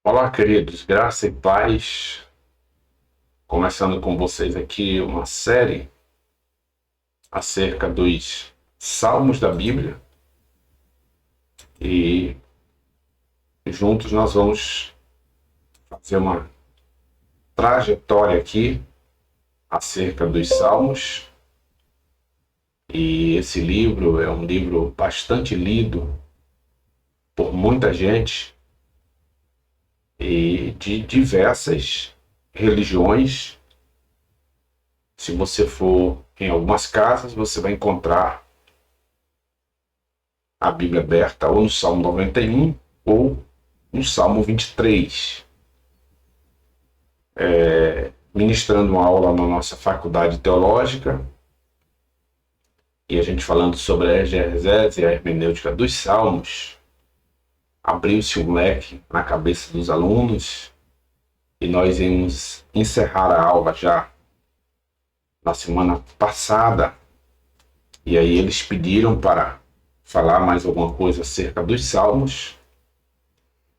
Olá, queridos, graça e paz. Começando com vocês aqui uma série acerca dos Salmos da Bíblia e juntos nós vamos fazer uma trajetória aqui acerca dos Salmos. E esse livro é um livro bastante lido por muita gente e de diversas religiões. Se você for em algumas casas, você vai encontrar a Bíblia aberta ou no Salmo 91 ou no Salmo 23. Ministrando uma aula na nossa faculdade teológica e a gente falando sobre a exegese e a hermenêutica dos Salmos, abriu-se um leque na cabeça dos alunos e nós íamos encerrar a aula já na semana passada. E aí eles pediram para falar mais alguma coisa acerca dos Salmos.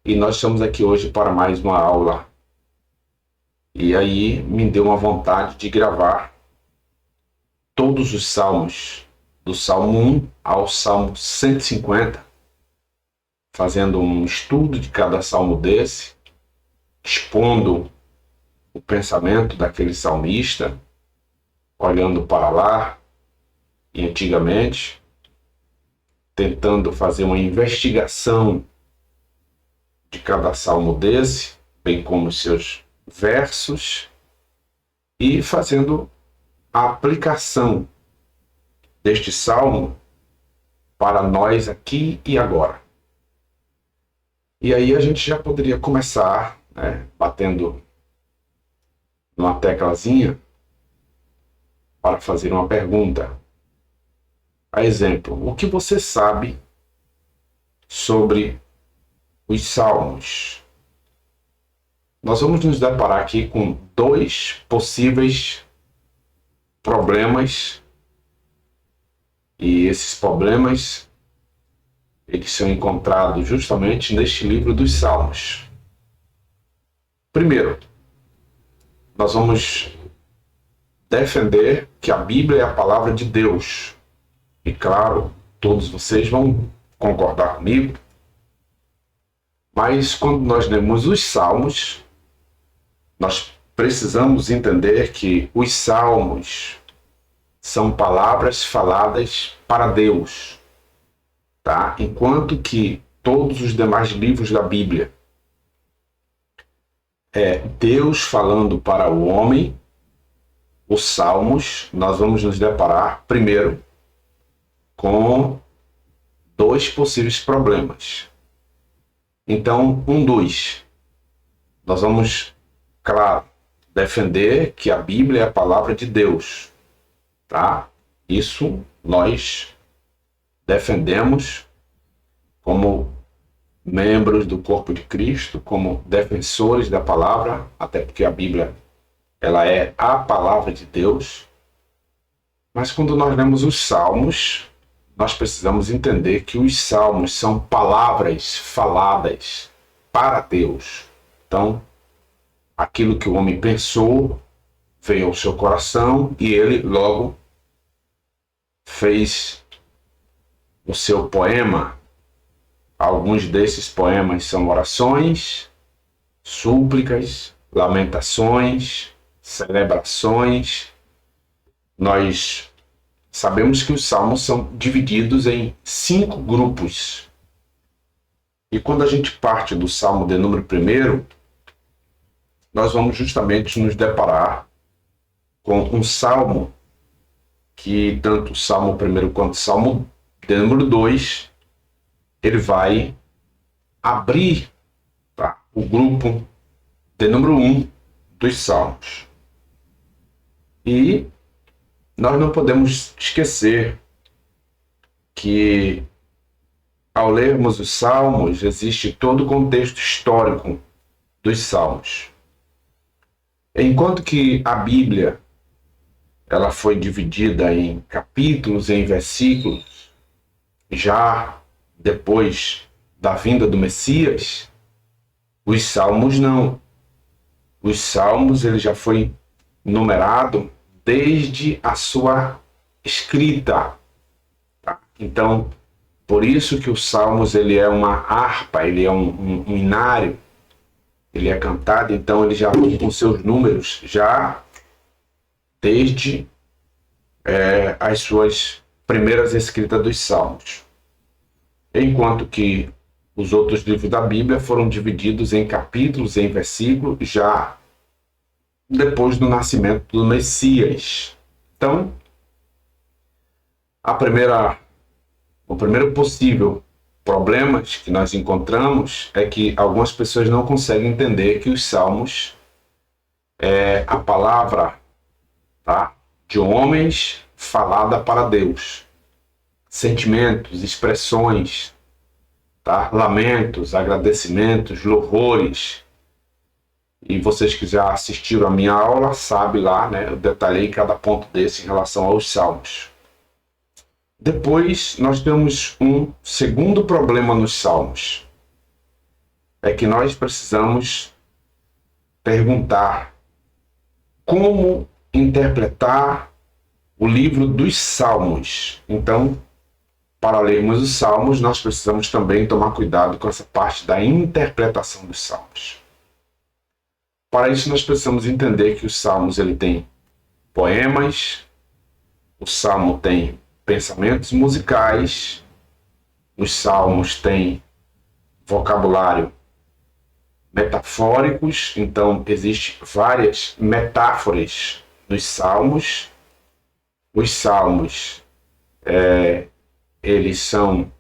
E nós estamos aqui hoje para mais uma aula. E aí me deu uma vontade de gravar todos os Salmos, do Salmo 1 ao Salmo 150, fazendo um estudo de cada salmo desse, expondo o pensamento daquele salmista, olhando para lá e antigamente, tentando fazer uma investigação de cada salmo desse, bem como os seus versos, e fazendo a aplicação deste salmo para nós aqui e agora. E aí a gente já poderia começar, batendo numa teclazinha para fazer uma pergunta. A exemplo, o que você sabe sobre os salmos? Nós vamos nos deparar aqui com dois possíveis problemas, e esses problemas eles são encontrados justamente neste livro dos Salmos. Primeiro, nós vamos defender que a Bíblia é a palavra de Deus. E claro, todos vocês vão concordar comigo. Mas quando nós lemos os Salmos, nós precisamos entender que os Salmos são palavras faladas para Deus, tá? Enquanto que todos os demais livros da Bíblia é Deus falando para o homem, os Salmos, nós vamos nos deparar primeiro com dois possíveis problemas. Então, nós vamos, claro, defender que a Bíblia é a palavra de Deus, tá? Isso nós defendemos como membros do corpo de Cristo, como defensores da palavra, até porque a Bíblia ela é a palavra de Deus. Mas quando nós lemos os Salmos, nós precisamos entender que os Salmos são palavras faladas para Deus. Então, aquilo que o homem pensou veio ao seu coração e ele logo fez o seu poema. Alguns desses poemas são orações, súplicas, lamentações, celebrações. Nós sabemos que os salmos são divididos em 5 grupos. E quando a gente parte do salmo de número 1, nós vamos justamente nos deparar com um salmo que tanto o salmo 1 quanto o salmo de número 2, ele vai abrir, tá, o grupo de número 1 dos salmos. E nós não podemos esquecer que, ao lermos os Salmos, existe todo o contexto histórico dos Salmos. Enquanto que a Bíblia ela foi dividida em capítulos e em versículos, já depois da vinda do Messias, Os salmos não. Os salmos ele já foi numerado desde a sua escrita. Tá? Então, por isso que os salmos ele é uma harpa, ele é um inário, ele é cantado, então ele já vem com seus números já desde as suas primeiras escritas dos salmos. Enquanto que os outros livros da Bíblia foram divididos em capítulos, em versículos, já depois do nascimento do Messias. Então, o primeiro possível problema que nós encontramos é que algumas pessoas não conseguem entender que os salmos é a palavra, tá, de homens falada para Deus. Sentimentos, expressões, tá? Lamentos, agradecimentos, louvores. E vocês que já assistiram a minha aula, sabem lá, né? Eu detalhei cada ponto desse em relação aos salmos. Depois, nós temos um segundo problema nos salmos. É que nós precisamos perguntar como interpretar o livro dos salmos. Então, para lermos os salmos, nós precisamos também tomar cuidado com essa parte da interpretação dos salmos. Para isso, nós precisamos entender que os salmos ele tem poemas, o salmo tem pensamentos musicais, os salmos têm vocabulário metafóricos, então existem várias metáforas nos salmos. Os salmos eles são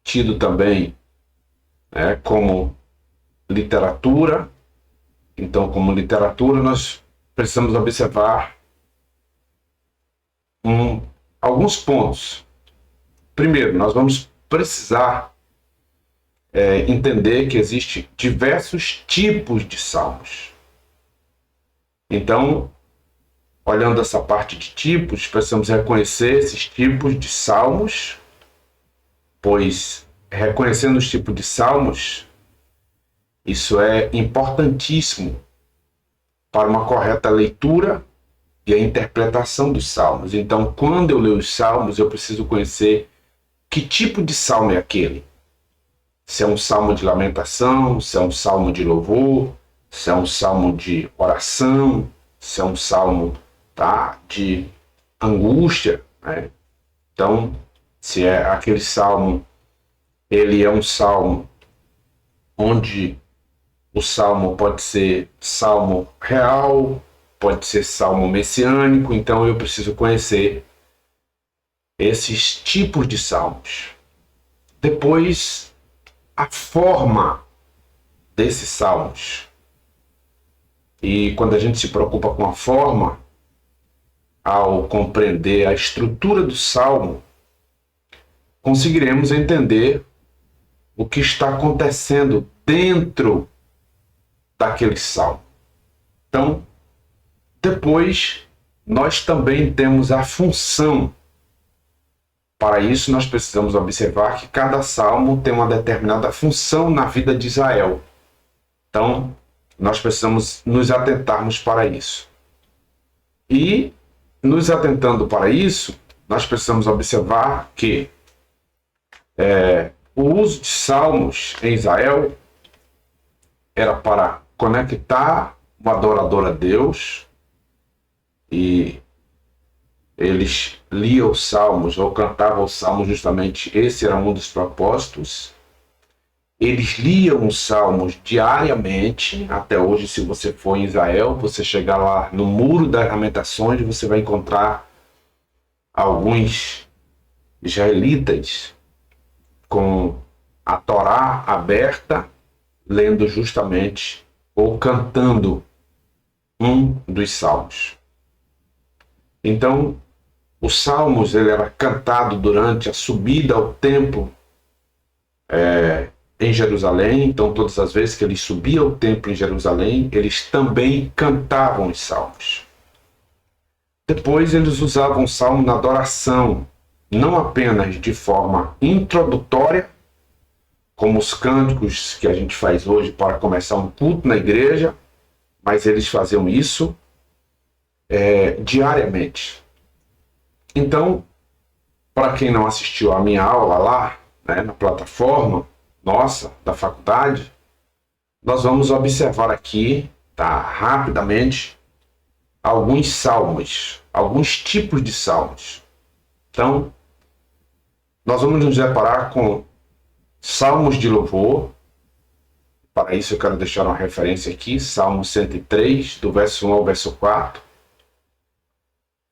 tidos também como literatura. Então, como literatura, nós precisamos observar alguns pontos. Primeiro, nós vamos precisar entender que existem diversos tipos de salmos. Então, olhando essa parte de tipos, precisamos reconhecer esses tipos de salmos, pois reconhecendo os tipos de salmos, isso é importantíssimo para uma correta leitura e a interpretação dos salmos. Então, quando eu leio os salmos, eu preciso conhecer que tipo de salmo é aquele. Se é um salmo de lamentação, se é um salmo de louvor, se é um salmo de oração, se é um salmo de angústia, né? Então, se é aquele salmo, ele é um salmo onde o salmo pode ser salmo real, pode ser salmo messiânico, então eu preciso conhecer esses tipos de salmos. Depois, a forma desses salmos. E quando a gente se preocupa com a forma, ao compreender a estrutura do salmo, conseguiremos entender o que está acontecendo dentro daquele salmo. Então, depois, nós também temos a função. Para isso, nós precisamos observar que cada salmo tem uma determinada função na vida de Israel. Então, nós precisamos nos atentarmos para isso. E, nos atentando para isso, nós precisamos observar que o uso de salmos em Israel era para conectar o adorador a Deus, e eles liam os salmos ou cantavam os salmos, justamente esse era um dos propósitos. Eles liam os salmos diariamente. Até hoje, se você for em Israel, você chegar lá no Muro das Lamentações, você vai encontrar alguns israelitas com a Torá aberta, lendo justamente ou cantando um dos salmos. Então, os salmos ele era cantado durante a subida ao templo em Jerusalém. Então, todas as vezes que eles subiam ao templo em Jerusalém, eles também cantavam os salmos. Depois, eles usavam o salmo na adoração, não apenas de forma introdutória, como os cânticos que a gente faz hoje para começar um culto na igreja, mas eles faziam isso diariamente. Então, para quem não assistiu a minha aula lá, né, na plataforma nossa, da faculdade, nós vamos observar aqui, tá, rapidamente, alguns salmos, alguns tipos de salmos. Então, nós vamos nos deparar com salmos de louvor. Para isso eu quero deixar uma referência aqui, Salmo 103, do verso 1 ao verso 4.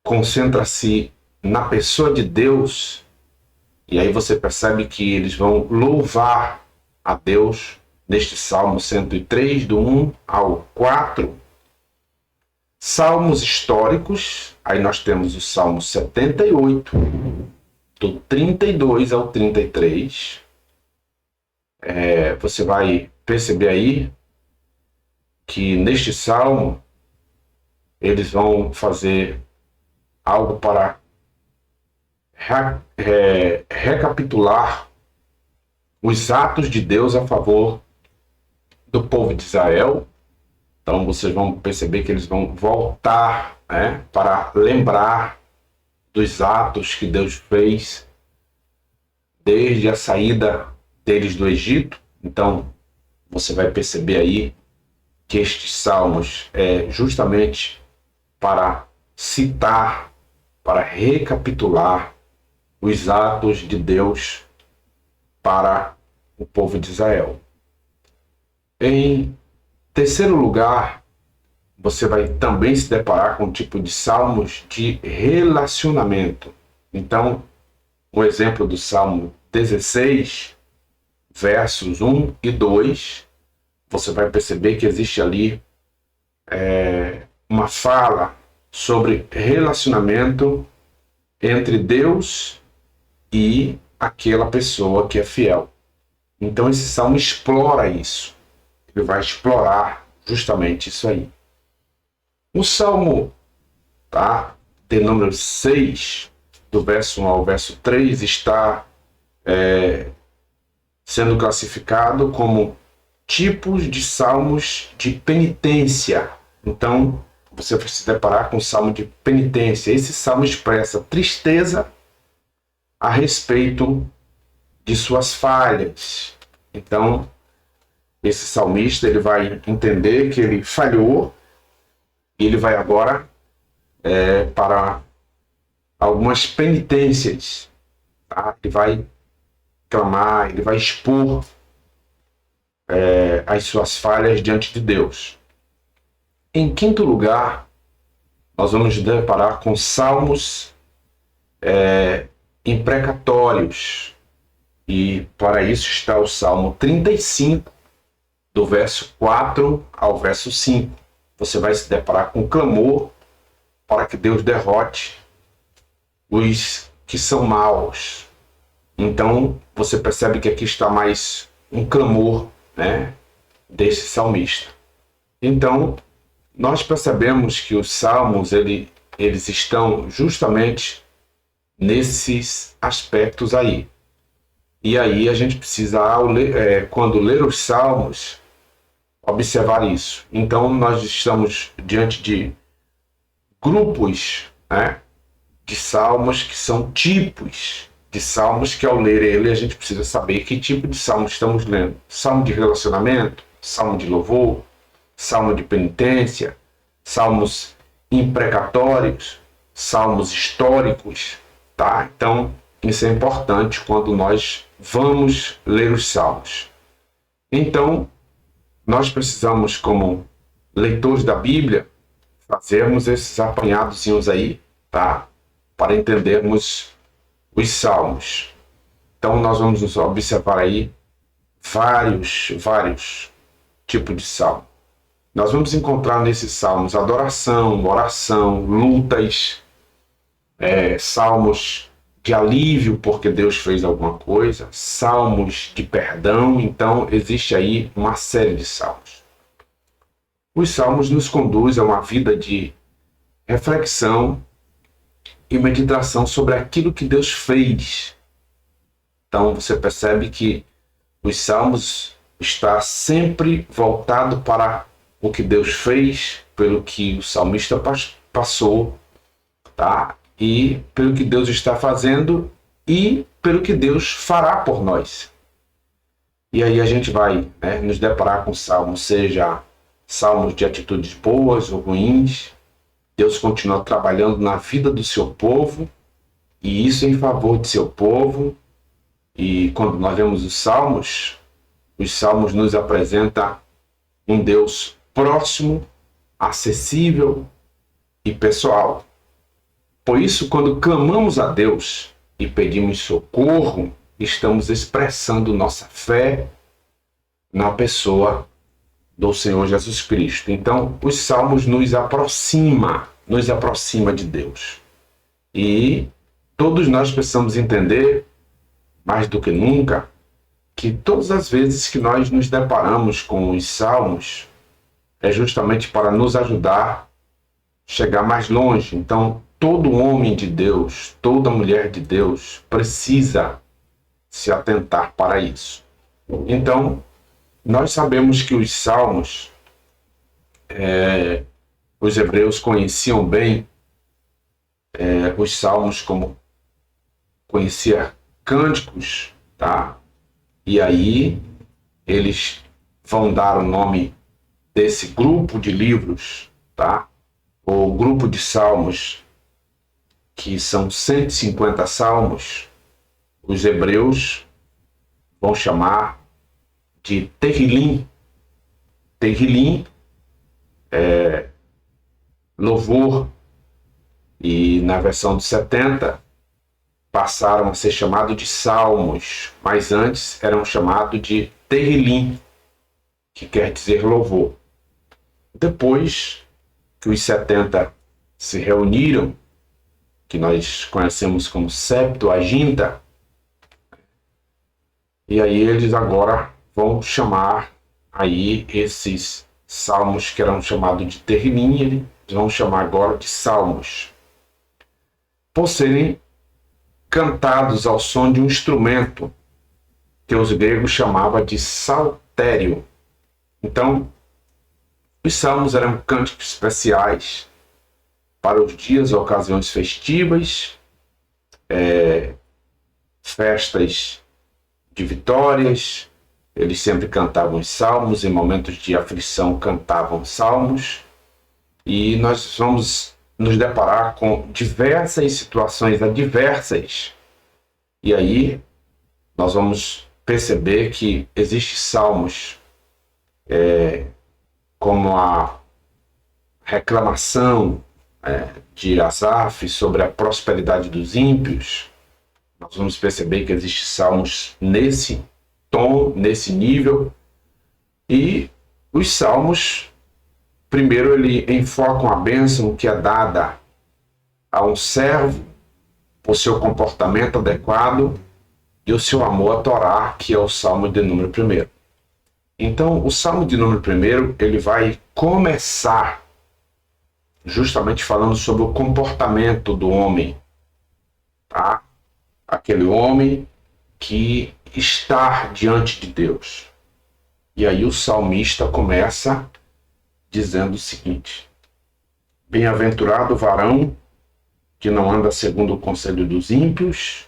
Concentra-se na pessoa de Deus, e aí você percebe que eles vão louvar a Deus neste Salmo 103, do 1 ao 4. Salmos históricos, aí nós temos o Salmo 78, do 32 ao 33. Você vai perceber aí que neste salmo eles vão fazer algo para recapitular os atos de Deus a favor do povo de Israel. Então vocês vão perceber que eles vão voltar, né, para lembrar dos atos que Deus fez desde a saída deles do Egito. Então você vai perceber aí que estes salmos é justamente para citar, para recapitular os atos de Deus para o povo de Israel. Em terceiro lugar, você vai também se deparar com um tipo de salmos de relacionamento. Então, um exemplo do Salmo 16, versos 1 e 2, você vai perceber que existe ali uma fala sobre relacionamento entre Deus e aquela pessoa que é fiel. Então esse salmo explora isso. Ele vai explorar justamente isso aí. O salmo, tá, de número 6, do verso 1 ao verso 3, está sendo classificado como tipos de salmos de penitência. Então, você vai se deparar com o salmo de penitência. Esse salmo expressa tristeza a respeito de suas falhas. Então, esse salmista ele vai entender que ele falhou e ele vai agora para algumas penitências. Tá? Ele vai clamar, ele vai expor as suas falhas diante de Deus. Em quinto lugar, nós vamos nos deparar com salmos imprecatórios. E para isso está o Salmo 35, do verso 4 ao verso 5. Você vai se deparar com clamor para que Deus derrote os que são maus. Então, você percebe que aqui está mais um clamor, né, desse salmista. Então, nós percebemos que os salmos eles estão justamente nesses aspectos aí. E aí a gente precisa, quando ler os salmos, observar isso. Então, nós estamos diante de grupos, né, de salmos que são tipos de salmos que, ao ler ele, a gente precisa saber que tipo de salmo estamos lendo. Salmo de relacionamento, salmo de louvor, salmo de penitência, salmos imprecatórios, salmos históricos, tá? Então, isso é importante quando nós vamos ler os salmos. Então, nós precisamos, como leitores da Bíblia, fazermos esses apanhadozinhos aí, tá? Para entendermos os salmos. Então, nós vamos observar aí vários tipos de salmo. Nós vamos encontrar nesses salmos adoração, oração, lutas, salmos de alívio porque Deus fez alguma coisa, salmos de perdão. Então, existe aí uma série de salmos. Os salmos nos conduzem a uma vida de reflexão e meditação sobre aquilo que Deus fez. Então, você percebe que os salmos está sempre voltado para o que Deus fez, pelo que o salmista passou, tá? E pelo que Deus está fazendo e pelo que Deus fará por nós. E aí a gente vai, né, nos deparar com salmos, seja salmos de atitudes boas ou ruins. Deus continua trabalhando na vida do seu povo, e isso em favor de seu povo. E quando nós vemos os salmos nos apresentam um Deus próximo, acessível e pessoal. Por isso, quando clamamos a Deus e pedimos socorro, estamos expressando nossa fé na pessoa do Senhor Jesus Cristo. Então, os salmos nos aproxima de Deus. E todos nós precisamos entender, mais do que nunca, que todas as vezes que nós nos deparamos com os salmos, é justamente para nos ajudar a chegar mais longe. Então, todo homem de Deus, toda mulher de Deus precisa se atentar para isso. Então, nós sabemos que os salmos, os hebreus conheciam bem os salmos como conhecia cânticos, tá? E aí eles vão dar o nome desse grupo de livros, tá? O grupo de salmos, que são 150 salmos, os hebreus vão chamar de Terrilim. Terrilim é louvor, e na versão de 70 passaram a ser chamados de salmos, mas antes eram chamados de Terrilim, que quer dizer louvor. Depois que os 70 se reuniram, que nós conhecemos como Septuaginta, e aí eles agora vão chamar aí esses salmos que eram chamados de Terrilim, eles vão chamar agora de salmos, por serem cantados ao som de um instrumento que os gregos chamavam de saltério. Então, os salmos eram cânticos especiais para os dias e ocasiões festivas, festas de vitórias. Eles sempre cantavam os salmos, em momentos de aflição cantavam salmos, e nós vamos nos deparar com diversas situações adversas, e aí nós vamos perceber que existem salmos como a reclamação de Asaf sobre a prosperidade dos ímpios. Nós vamos perceber que existem salmos nesse tom, nesse nível, e os salmos, primeiro, ele enfocam a bênção que é dada a um servo por seu comportamento adequado e o seu amor à Torá, que é o salmo de número 1. Então, o salmo de número 1, ele vai começar justamente falando sobre o comportamento do homem, tá? Aquele homem que está diante de Deus. E aí o salmista começa dizendo o seguinte: bem-aventurado o varão que não anda segundo o conselho dos ímpios,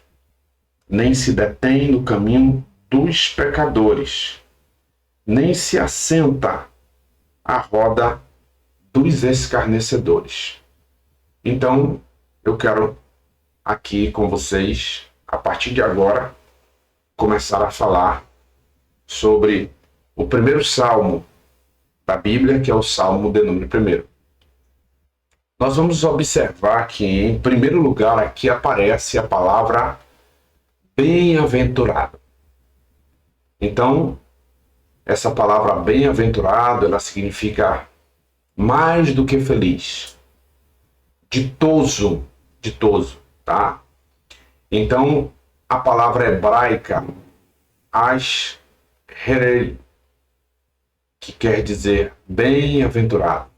nem se detém no caminho dos pecadores, nem se assenta à roda dos escarnecedores. Então, eu quero aqui com vocês, a partir de agora, começar a falar sobre o primeiro salmo da Bíblia, que é o salmo de número 1. Nós vamos observar que, em primeiro lugar, aqui aparece a palavra bem-aventurado. Então, essa palavra bem-aventurado, ela significa mais do que feliz, ditoso, tá? Então, a palavra hebraica asherel, que quer dizer bem-aventurado.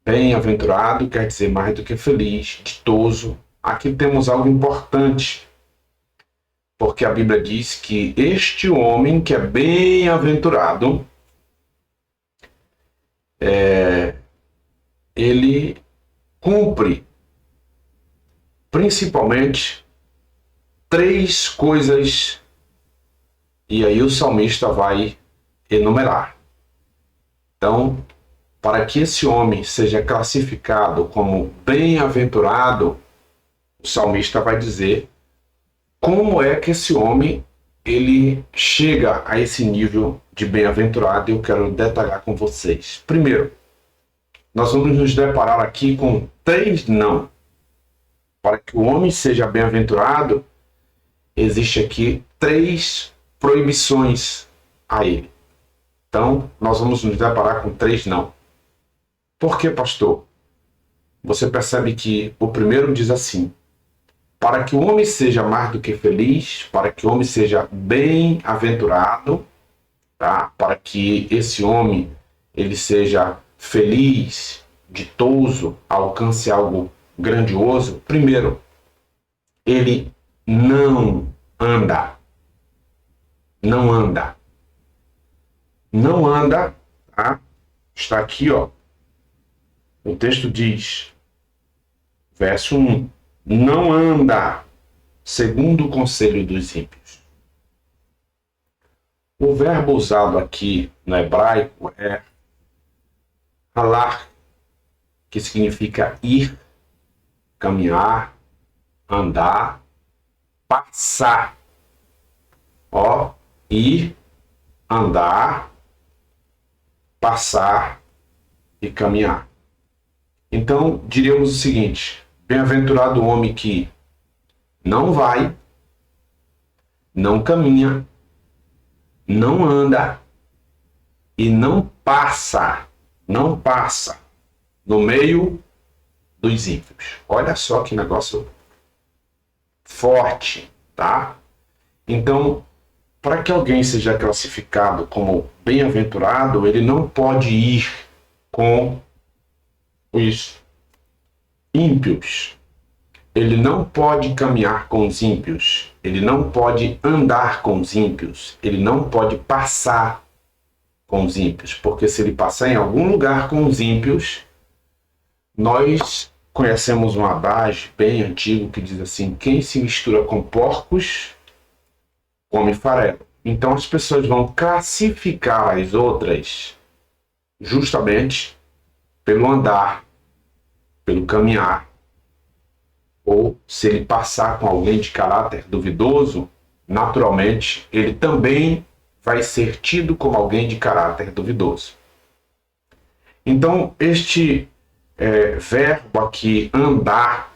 Bem-aventurado quer dizer mais do que feliz, ditoso. Aqui temos algo importante, porque a Bíblia diz que este homem que é bem-aventurado, ele cumpre principalmente 3 coisas, e aí o salmista vai enumerar. Então, para que esse homem seja classificado como bem-aventurado, o salmista vai dizer como é que esse homem ele chega a esse nível de bem-aventurado, e eu quero detalhar com vocês. Primeiro, nós vamos nos deparar aqui com 3 não. Para que o homem seja bem-aventurado, existe aqui 3 proibições a ele. Então, nós vamos nos deparar com 3 não. Por que, pastor? Você percebe que o primeiro diz assim: para que o homem seja mais do que feliz, para que o homem seja bem-aventurado, tá? Para que esse homem ele seja feliz, ditoso, alcance algo grandioso, primeiro, ele não anda. Não anda. Não anda, tá? Está aqui, ó. O texto diz, verso 1, não anda segundo o conselho dos ímpios. O verbo usado aqui no hebraico é halar, que significa ir, caminhar, andar, passar. Ó, ir, andar, passar e caminhar. Então, diríamos o seguinte: bem-aventurado o homem que não vai, não caminha, não anda e não passa no meio dos ímpios. Olha só que negócio forte, tá? Então, para que alguém seja classificado como bem-aventurado, ele não pode ir com os ímpios. Ele não pode caminhar com os ímpios. Ele não pode andar com os ímpios. Ele não pode passar com os ímpios. Porque se ele passar em algum lugar com os ímpios, nós conhecemos um adágio bem antigo que diz assim: quem se mistura com porcos, come farelo. Então as pessoas vão classificar as outras justamente pelo andar, pelo caminhar, ou se ele passar com alguém de caráter duvidoso, naturalmente ele também vai ser tido como alguém de caráter duvidoso. Então este verbo aqui, andar,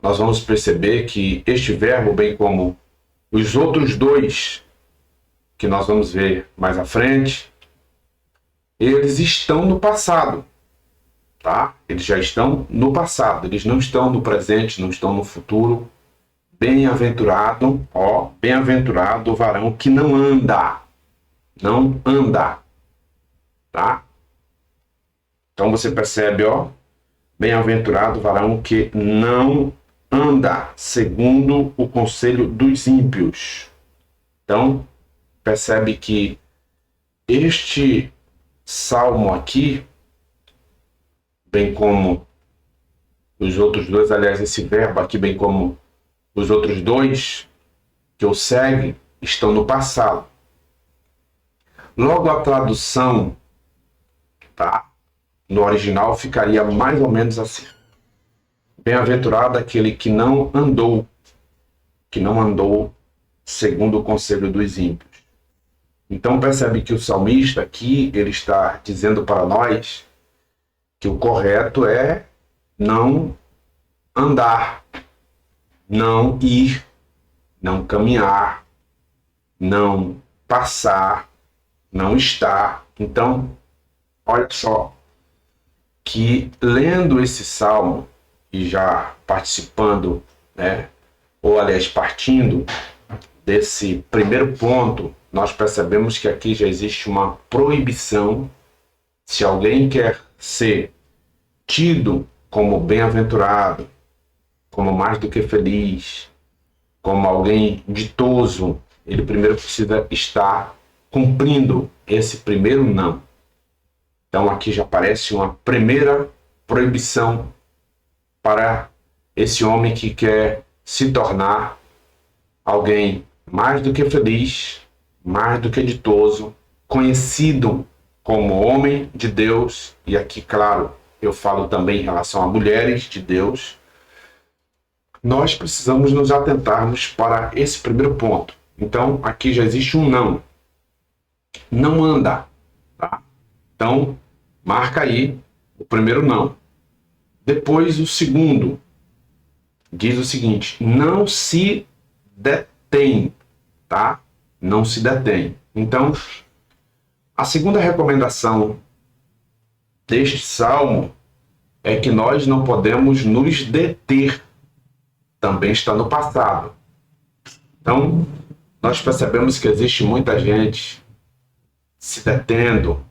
nós vamos perceber que este verbo, bem como os outros 2 que nós vamos ver mais à frente, eles estão no passado, tá? Eles já estão no passado, eles não estão no presente, não estão no futuro. Bem-aventurado, ó, bem-aventurado o varão que não anda, tá? Então você percebe, ó, bem-aventurado o varão que não anda segundo o conselho dos ímpios. Então, percebe que este salmo aqui, bem como os outros 2, aliás, esse verbo aqui, bem como os outros 2 que o seguem, estão no passado. Logo, a tradução, tá? No original ficaria mais ou menos assim: bem-aventurado aquele que não andou segundo o conselho dos ímpios. Então percebe que o salmista aqui, ele está dizendo para nós que o correto é não andar, não ir, não caminhar, não passar, não estar. Então, olha só, que lendo esse salmo e já participando, né, ou aliás partindo desse primeiro ponto, nós percebemos que aqui já existe uma proibição. Se alguém quer ser tido como bem-aventurado, como mais do que feliz, como alguém ditoso, ele primeiro precisa estar cumprindo esse primeiro não. Então aqui já aparece uma primeira proibição para esse homem que quer se tornar alguém mais do que feliz, mais do que ditoso, conhecido como homem de Deus. E aqui, claro, eu falo também em relação a mulheres de Deus. Nós precisamos nos atentarmos para esse primeiro ponto. Então, aqui já existe um não. Não anda, tá? Então, marca aí o primeiro não. Depois, o segundo diz o seguinte: não se detém, tá? Não se detém. Então, a segunda recomendação deste salmo é que nós não podemos nos deter. Também está no passado. Então, nós percebemos que existe muita gente se detendo,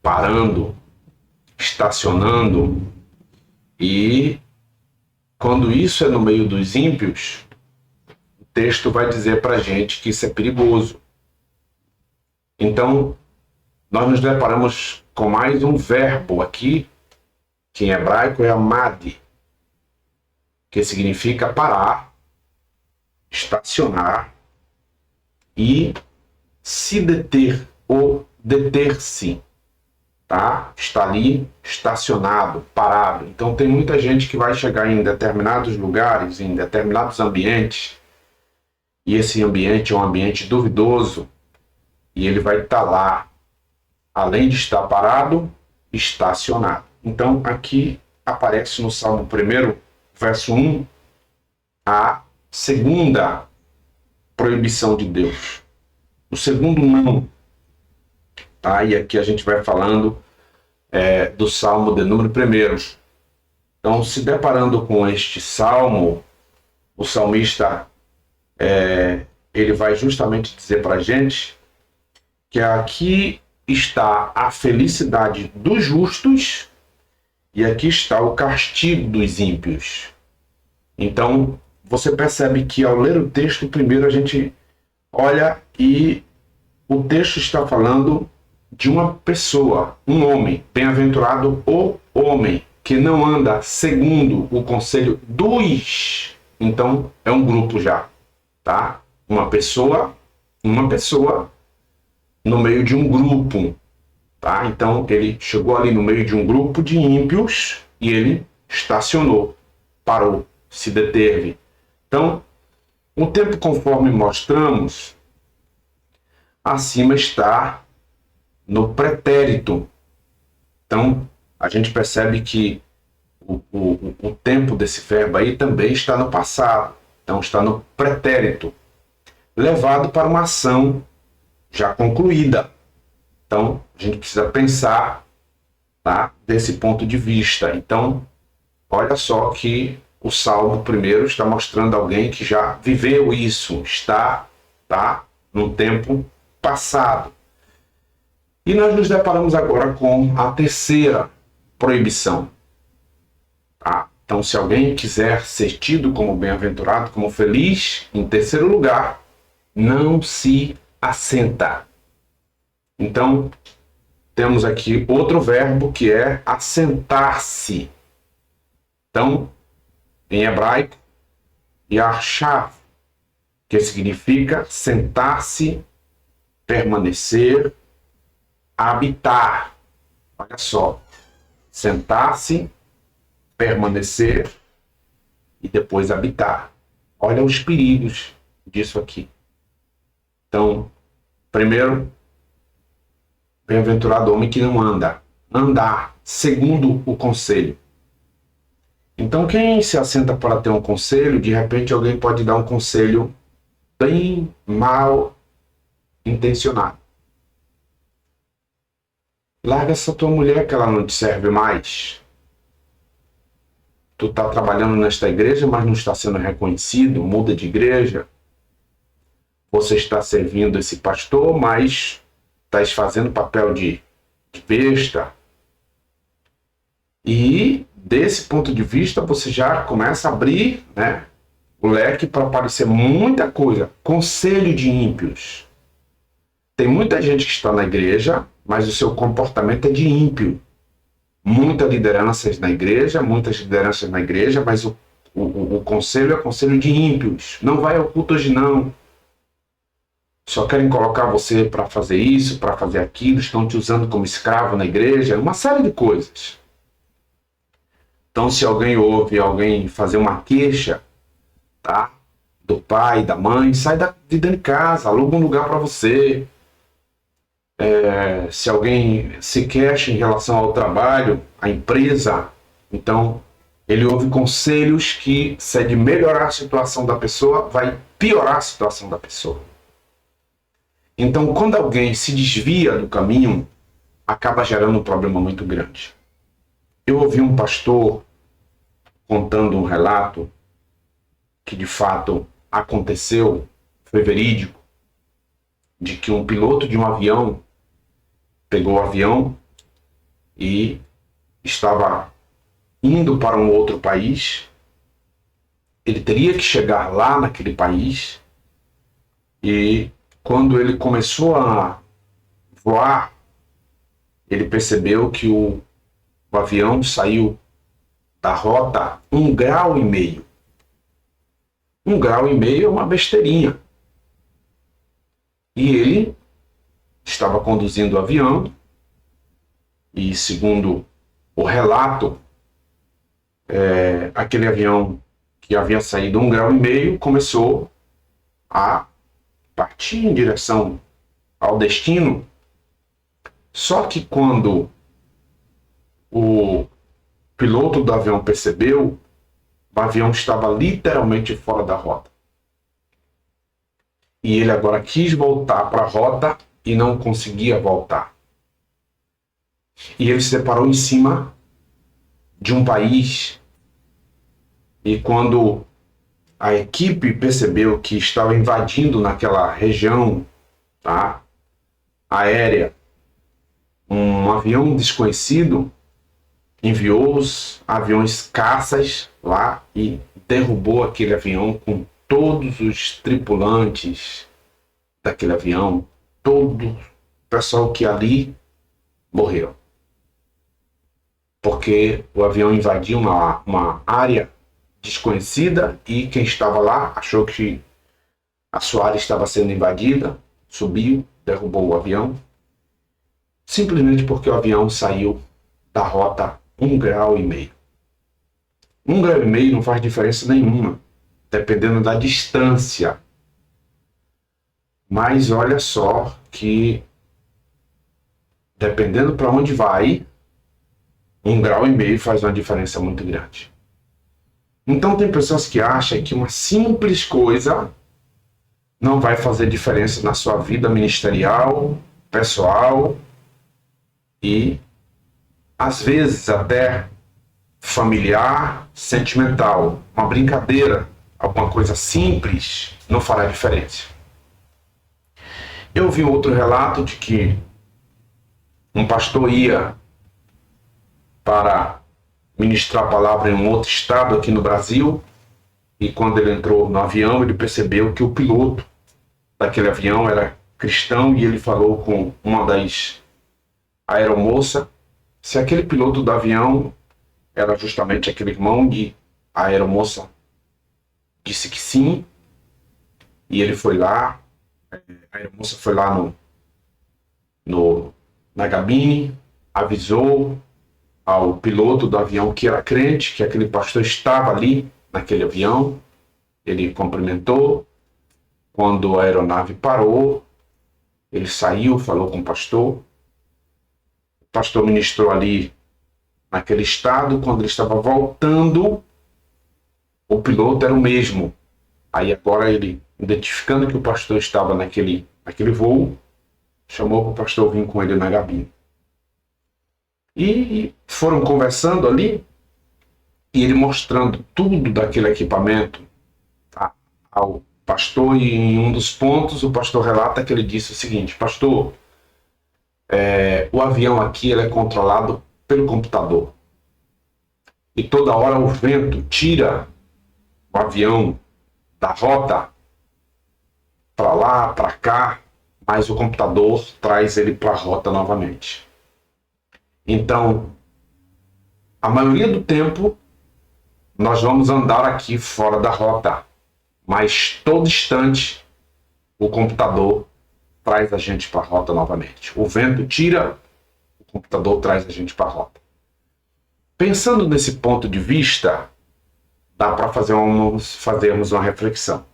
parando, estacionando, e quando isso é no meio dos ímpios, o texto vai dizer para a gente que isso é perigoso. Então, nós nos deparamos com mais um verbo aqui, que em hebraico é amad, que significa parar, estacionar e se deter ou deter-se, tá? Está ali estacionado, parado. Então tem muita gente que vai chegar em determinados lugares, em determinados ambientes, e esse ambiente é um ambiente duvidoso, e ele vai estar lá, além de estar parado, estacionado. Então aqui aparece no Salmo 1, verso 1, a segunda proibição de Deus. O segundo não. Tá? E aqui a gente vai falando do Salmo de número 1. Então, se deparando com este Salmo, o salmista ele vai justamente dizer para a gente que aqui está a felicidade dos justos e aqui está o castigo dos ímpios. Então, você percebe que ao ler o texto, primeiro a gente olha e o texto está falando de uma pessoa, um homem. Bem-aventurado o homem que não anda segundo o conselho dos. Então, é um grupo já, tá? Uma pessoa no meio de um grupo, tá? Então, ele chegou ali no meio de um grupo de ímpios e ele estacionou, parou, se deteve. Então, o tempo conforme mostramos, acima está no pretérito. Então, a gente percebe que o tempo desse verbo aí também está no passado. Então, está no pretérito, levado para uma ação já concluída. Então, a gente precisa pensar, tá, desse ponto de vista. Então, olha só que o Salmo primeiro está mostrando alguém que já viveu isso, está, tá, num tempo passado. E nós nos deparamos agora com a terceira proibição. Tá? Então, se alguém quiser ser tido como bem-aventurado, como feliz, em terceiro lugar, não se assenta. Então, temos aqui outro verbo que é assentar-se. Então, em hebraico, yarshav, que significa sentar-se, permanecer, habitar. Olha só, sentar-se, permanecer e depois habitar. Olha os perigos disso aqui. Então, primeiro, bem-aventurado homem que não anda. Andar segundo o conselho. Então, quem se assenta para ter um conselho, de repente alguém pode dar um conselho bem mal intencionado. Larga essa tua mulher que ela não te serve mais. Tu está trabalhando nesta igreja, mas não está sendo reconhecido, muda de igreja. Você está servindo esse pastor, mas está fazendo papel de besta. E desse ponto de vista, você já começa a abrir, né, o leque para aparecer muita coisa. Conselho de ímpios. Tem muita gente que está na igreja, mas o seu comportamento é de ímpio. Muitas lideranças na igreja, mas o conselho é conselho de ímpios. Não vai ao culto hoje não. Só querem colocar você para fazer isso, para fazer aquilo, estão te usando como escravo na igreja, uma série de coisas. Então, se alguém ouve alguém fazer uma queixa, tá, do pai, da mãe, sai de dentro de casa, aluga um lugar para você. Se alguém se queixa em relação ao trabalho, à empresa, então ele ouve conselhos que, se é de melhorar a situação da pessoa, vai piorar a situação da pessoa. Então, quando alguém se desvia do caminho, acaba gerando um problema muito grande. Eu ouvi um pastor contando um relato que de fato aconteceu, foi verídico, de que um piloto de um avião pegou o avião e estava indo para um outro país. Ele teria que chegar lá naquele país e quando ele começou a voar, ele percebeu que o avião saiu da rota 1,5 graus. 1,5 graus é uma besteirinha. E ele estava conduzindo o avião e, segundo o relato, aquele avião que havia saído 1,5 graus começou a partir em direção ao destino. Só que quando o piloto do avião percebeu, o avião estava literalmente fora da rota. E ele agora quis voltar para a rota e não conseguia voltar. E ele se deparou em cima de um país. E quando a equipe percebeu que estava invadindo naquela região, tá, aérea um avião desconhecido, enviou os aviões caças lá e derrubou aquele avião com todos os tripulantes daquele avião, todo o pessoal que ali morreu. Porque o avião invadiu uma área desconhecida e quem estava lá achou que a sua área estava sendo invadida, subiu, derrubou o avião, simplesmente porque o avião saiu da rota 1,5 graus. 1,5 graus não faz diferença nenhuma, dependendo da distância. Mas olha só que, dependendo para onde vai, 1,5 graus faz uma diferença muito grande. Então tem pessoas que acham que uma simples coisa não vai fazer diferença na sua vida ministerial, pessoal e às vezes até familiar, sentimental. Uma brincadeira, alguma coisa simples não fará diferença. Eu vi outro relato de que um pastor ia para ministrar a palavra em um outro estado aqui no Brasil, e quando ele entrou no avião, ele percebeu que o piloto daquele avião era cristão, e ele falou com uma das aeromoças se aquele piloto do avião era justamente aquele irmão, e a aeromoça disse que sim, e ele foi lá, a aeromoça foi lá na cabine, avisou ao piloto do avião que era crente, que aquele pastor estava ali naquele avião. Ele cumprimentou. Quando a aeronave parou, ele saiu, falou com o pastor. O pastor ministrou ali naquele estado. Quando ele estava voltando, o piloto era o mesmo. Aí agora ele, identificando que o pastor estava naquele voo, chamou para o pastor vir com ele na cabine. E foram conversando ali, e ele mostrando tudo daquele equipamento, tá, ao pastor, e em um dos pontos o pastor relata que ele disse o seguinte: pastor, o avião aqui ele é controlado pelo computador. E toda hora o vento tira o avião da rota para lá, para cá, mas o computador traz ele para a rota novamente. Então, a maioria do tempo, nós vamos andar aqui fora da rota, mas todo instante o computador traz a gente para a rota novamente. O vento tira, o computador traz a gente para a rota. Pensando nesse ponto de vista, dá para fazermos uma reflexão.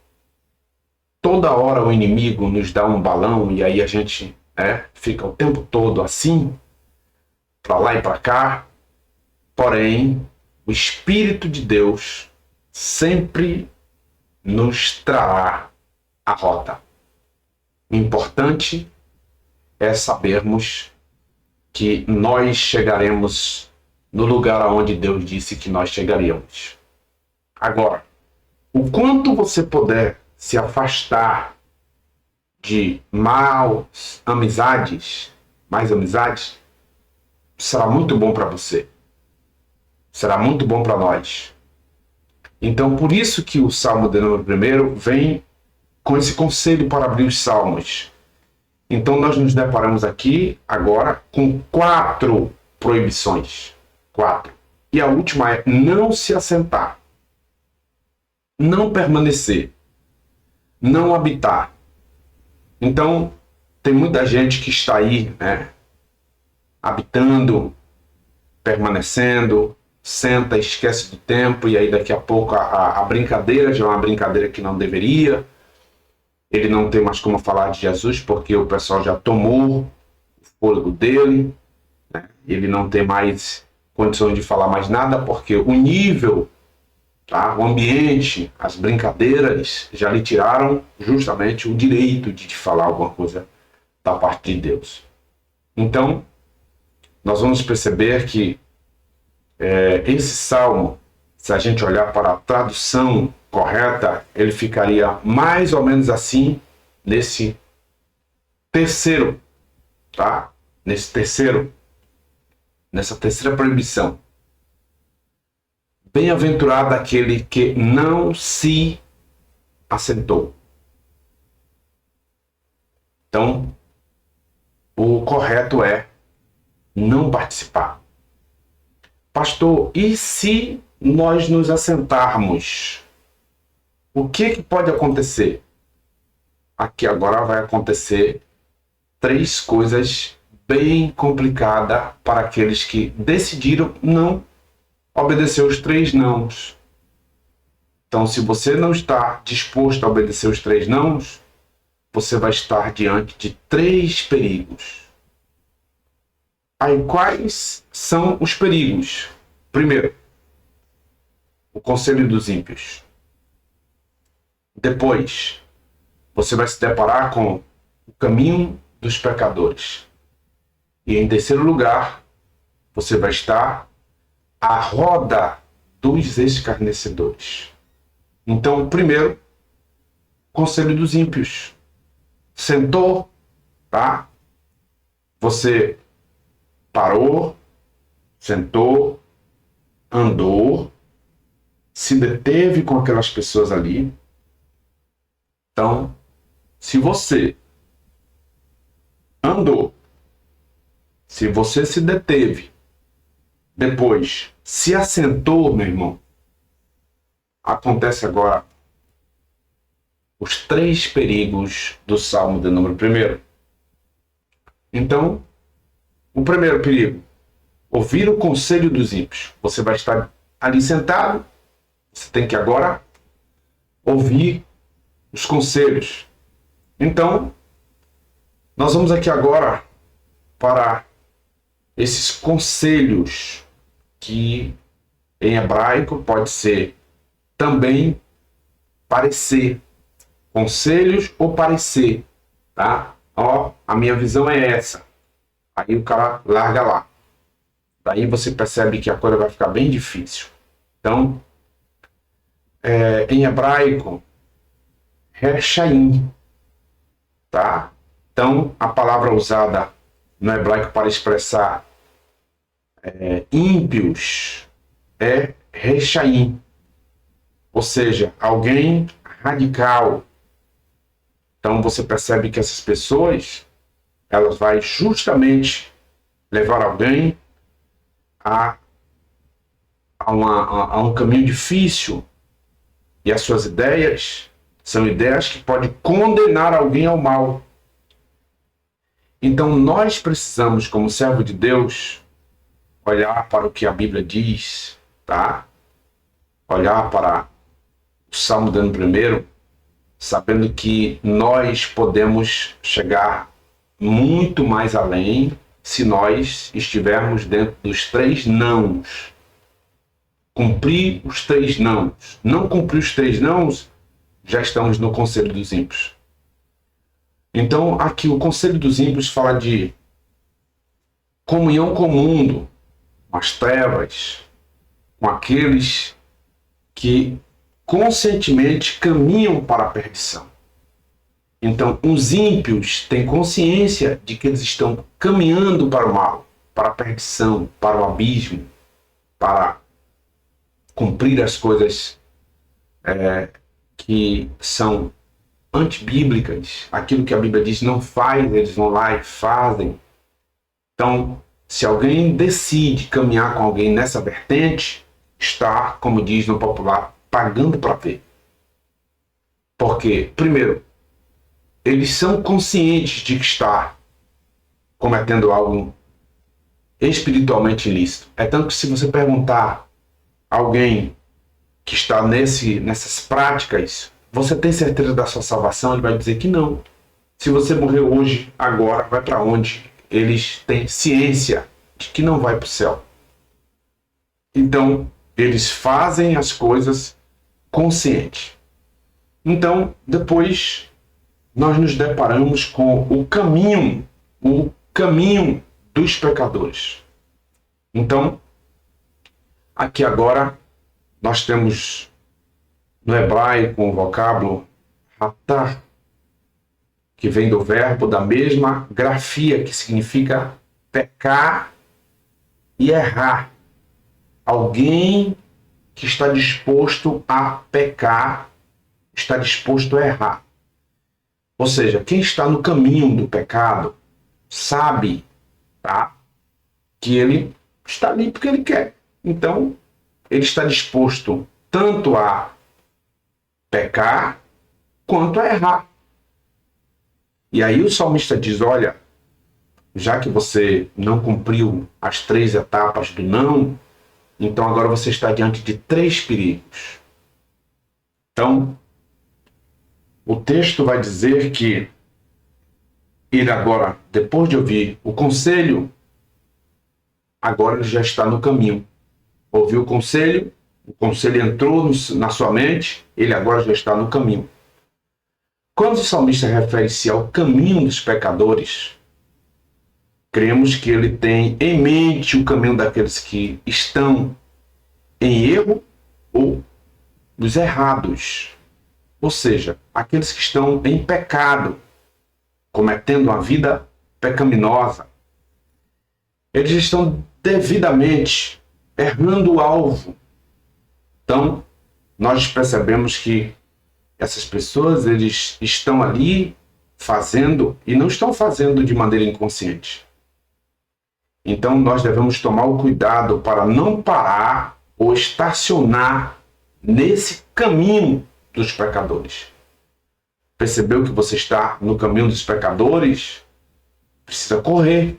Toda hora o inimigo nos dá um balão e aí a gente fica o tempo todo assim, para lá e para cá. Porém, o Espírito de Deus sempre nos trará a rota. O importante é sabermos que nós chegaremos no lugar aonde Deus disse que nós chegaríamos. Agora, o quanto você puder se afastar de mais amizades, será muito bom para você. Será muito bom para nós. Então, por isso que o Salmo de número 1 vem com esse conselho para abrir os salmos. Então, nós nos deparamos aqui agora com 4 proibições. 4. E a última é não se assentar, não permanecer, não habitar. Então, tem muita gente que está aí, habitando, permanecendo, senta, esquece do tempo, e aí daqui a pouco a brincadeira já é uma brincadeira que não deveria. Ele não tem mais como falar de Jesus, porque o pessoal já tomou o fôlego dele, ele não tem mais condições de falar mais nada, porque o nível, o ambiente, as brincadeiras já lhe tiraram justamente o direito de falar alguma coisa da parte de Deus. Então, nós vamos perceber que esse salmo, se a gente olhar para a tradução correta, ele ficaria mais ou menos assim, nesse terceiro, nessa terceira proibição. Bem-aventurado aquele que não se assentou. Então, o correto é não participar. Pastor, e se nós nos assentarmos? O que pode acontecer? Aqui agora vai acontecer 3 coisas bem complicadas para aqueles que decidiram não obedecer os 3 nãos. Então, se você não está disposto a obedecer os 3 nãos, você vai estar diante de 3 perigos. Aí, quais são os perigos? Primeiro, o conselho dos ímpios. Depois, você vai se deparar com o caminho dos pecadores. E em terceiro lugar, você vai estar à roda dos escarnecedores. Então, primeiro, conselho dos ímpios. Sentou, Você parou, sentou, andou, se deteve com aquelas pessoas ali. Então, se você andou, se você se deteve, depois se assentou, meu irmão, acontece agora os 3 perigos do Salmo de número 1. Então, o primeiro perigo, ouvir o conselho dos ímpios. Você vai estar ali sentado, você tem que agora ouvir os conselhos. Então, nós vamos aqui agora para esses conselhos que em hebraico pode ser também parecer. Conselhos ou parecer, a minha visão é essa. Aí o cara larga lá. Daí você percebe que a coisa vai ficar bem difícil. Então, em hebraico, Rechaim, Então, a palavra usada no hebraico para expressar ímpios é Rechaim. Ou seja, alguém radical. Então você percebe que essas pessoas, elas vão justamente levar alguém a um caminho difícil. E as suas ideias são ideias que podem condenar alguém ao mal. Então nós precisamos, como servo de Deus, olhar para o que a Bíblia diz, tá? Olhar para o Salmo do ano primeiro, sabendo que nós podemos chegar muito mais além se nós estivermos dentro dos 3 nãos. Cumprir os 3 nãos. Não cumprir os 3 nãos, já estamos no conselho dos ímpios. Então, aqui o conselho dos ímpios fala de comunhão com o mundo, com as trevas, com aqueles que conscientemente caminham para a perdição. Então, os ímpios têm consciência de que eles estão caminhando para o mal, para a perdição, para o abismo, para cumprir as coisas que são antibíblicas. Aquilo que a Bíblia diz não faz, eles vão lá e fazem. Então, se alguém decide caminhar com alguém nessa vertente, está, como diz no popular, pagando para ver. Porque, primeiro, eles são conscientes de que está cometendo algo espiritualmente ilícito. É tanto que se você perguntar a alguém que está nessas práticas, você tem certeza da sua salvação? Ele vai dizer que não. Se você morrer hoje, agora, vai para onde? Eles têm ciência de que não vai para o céu. Então, eles fazem as coisas consciente. Então, depois, nós nos deparamos com o caminho dos pecadores. Então, aqui agora, nós temos no hebraico o vocábulo ratar, que vem do verbo da mesma grafia, que significa pecar e errar. Alguém que está disposto a pecar, está disposto a errar. Ou seja, quem está no caminho do pecado sabe, tá, que ele está ali porque ele quer. Então, ele está disposto tanto a pecar quanto a errar. E aí o salmista diz, olha, já que você não cumpriu as 3 etapas do não, então agora você está diante de 3 perigos. Então, o texto vai dizer que ele agora, depois de ouvir o conselho, agora ele já está no caminho. Ouviu o conselho entrou na sua mente, ele agora já está no caminho. Quando o salmista refere-se ao caminho dos pecadores, cremos que ele tem em mente o caminho daqueles que estão em erro ou dos errados. Ou seja, aqueles que estão em pecado, cometendo uma vida pecaminosa. Eles estão devidamente errando o alvo. Então, nós percebemos que essas pessoas, eles estão ali fazendo e não estão fazendo de maneira inconsciente. Então, nós devemos tomar o cuidado para não parar ou estacionar nesse caminho dos pecadores. Percebeu que você está no caminho dos pecadores? Precisa correr.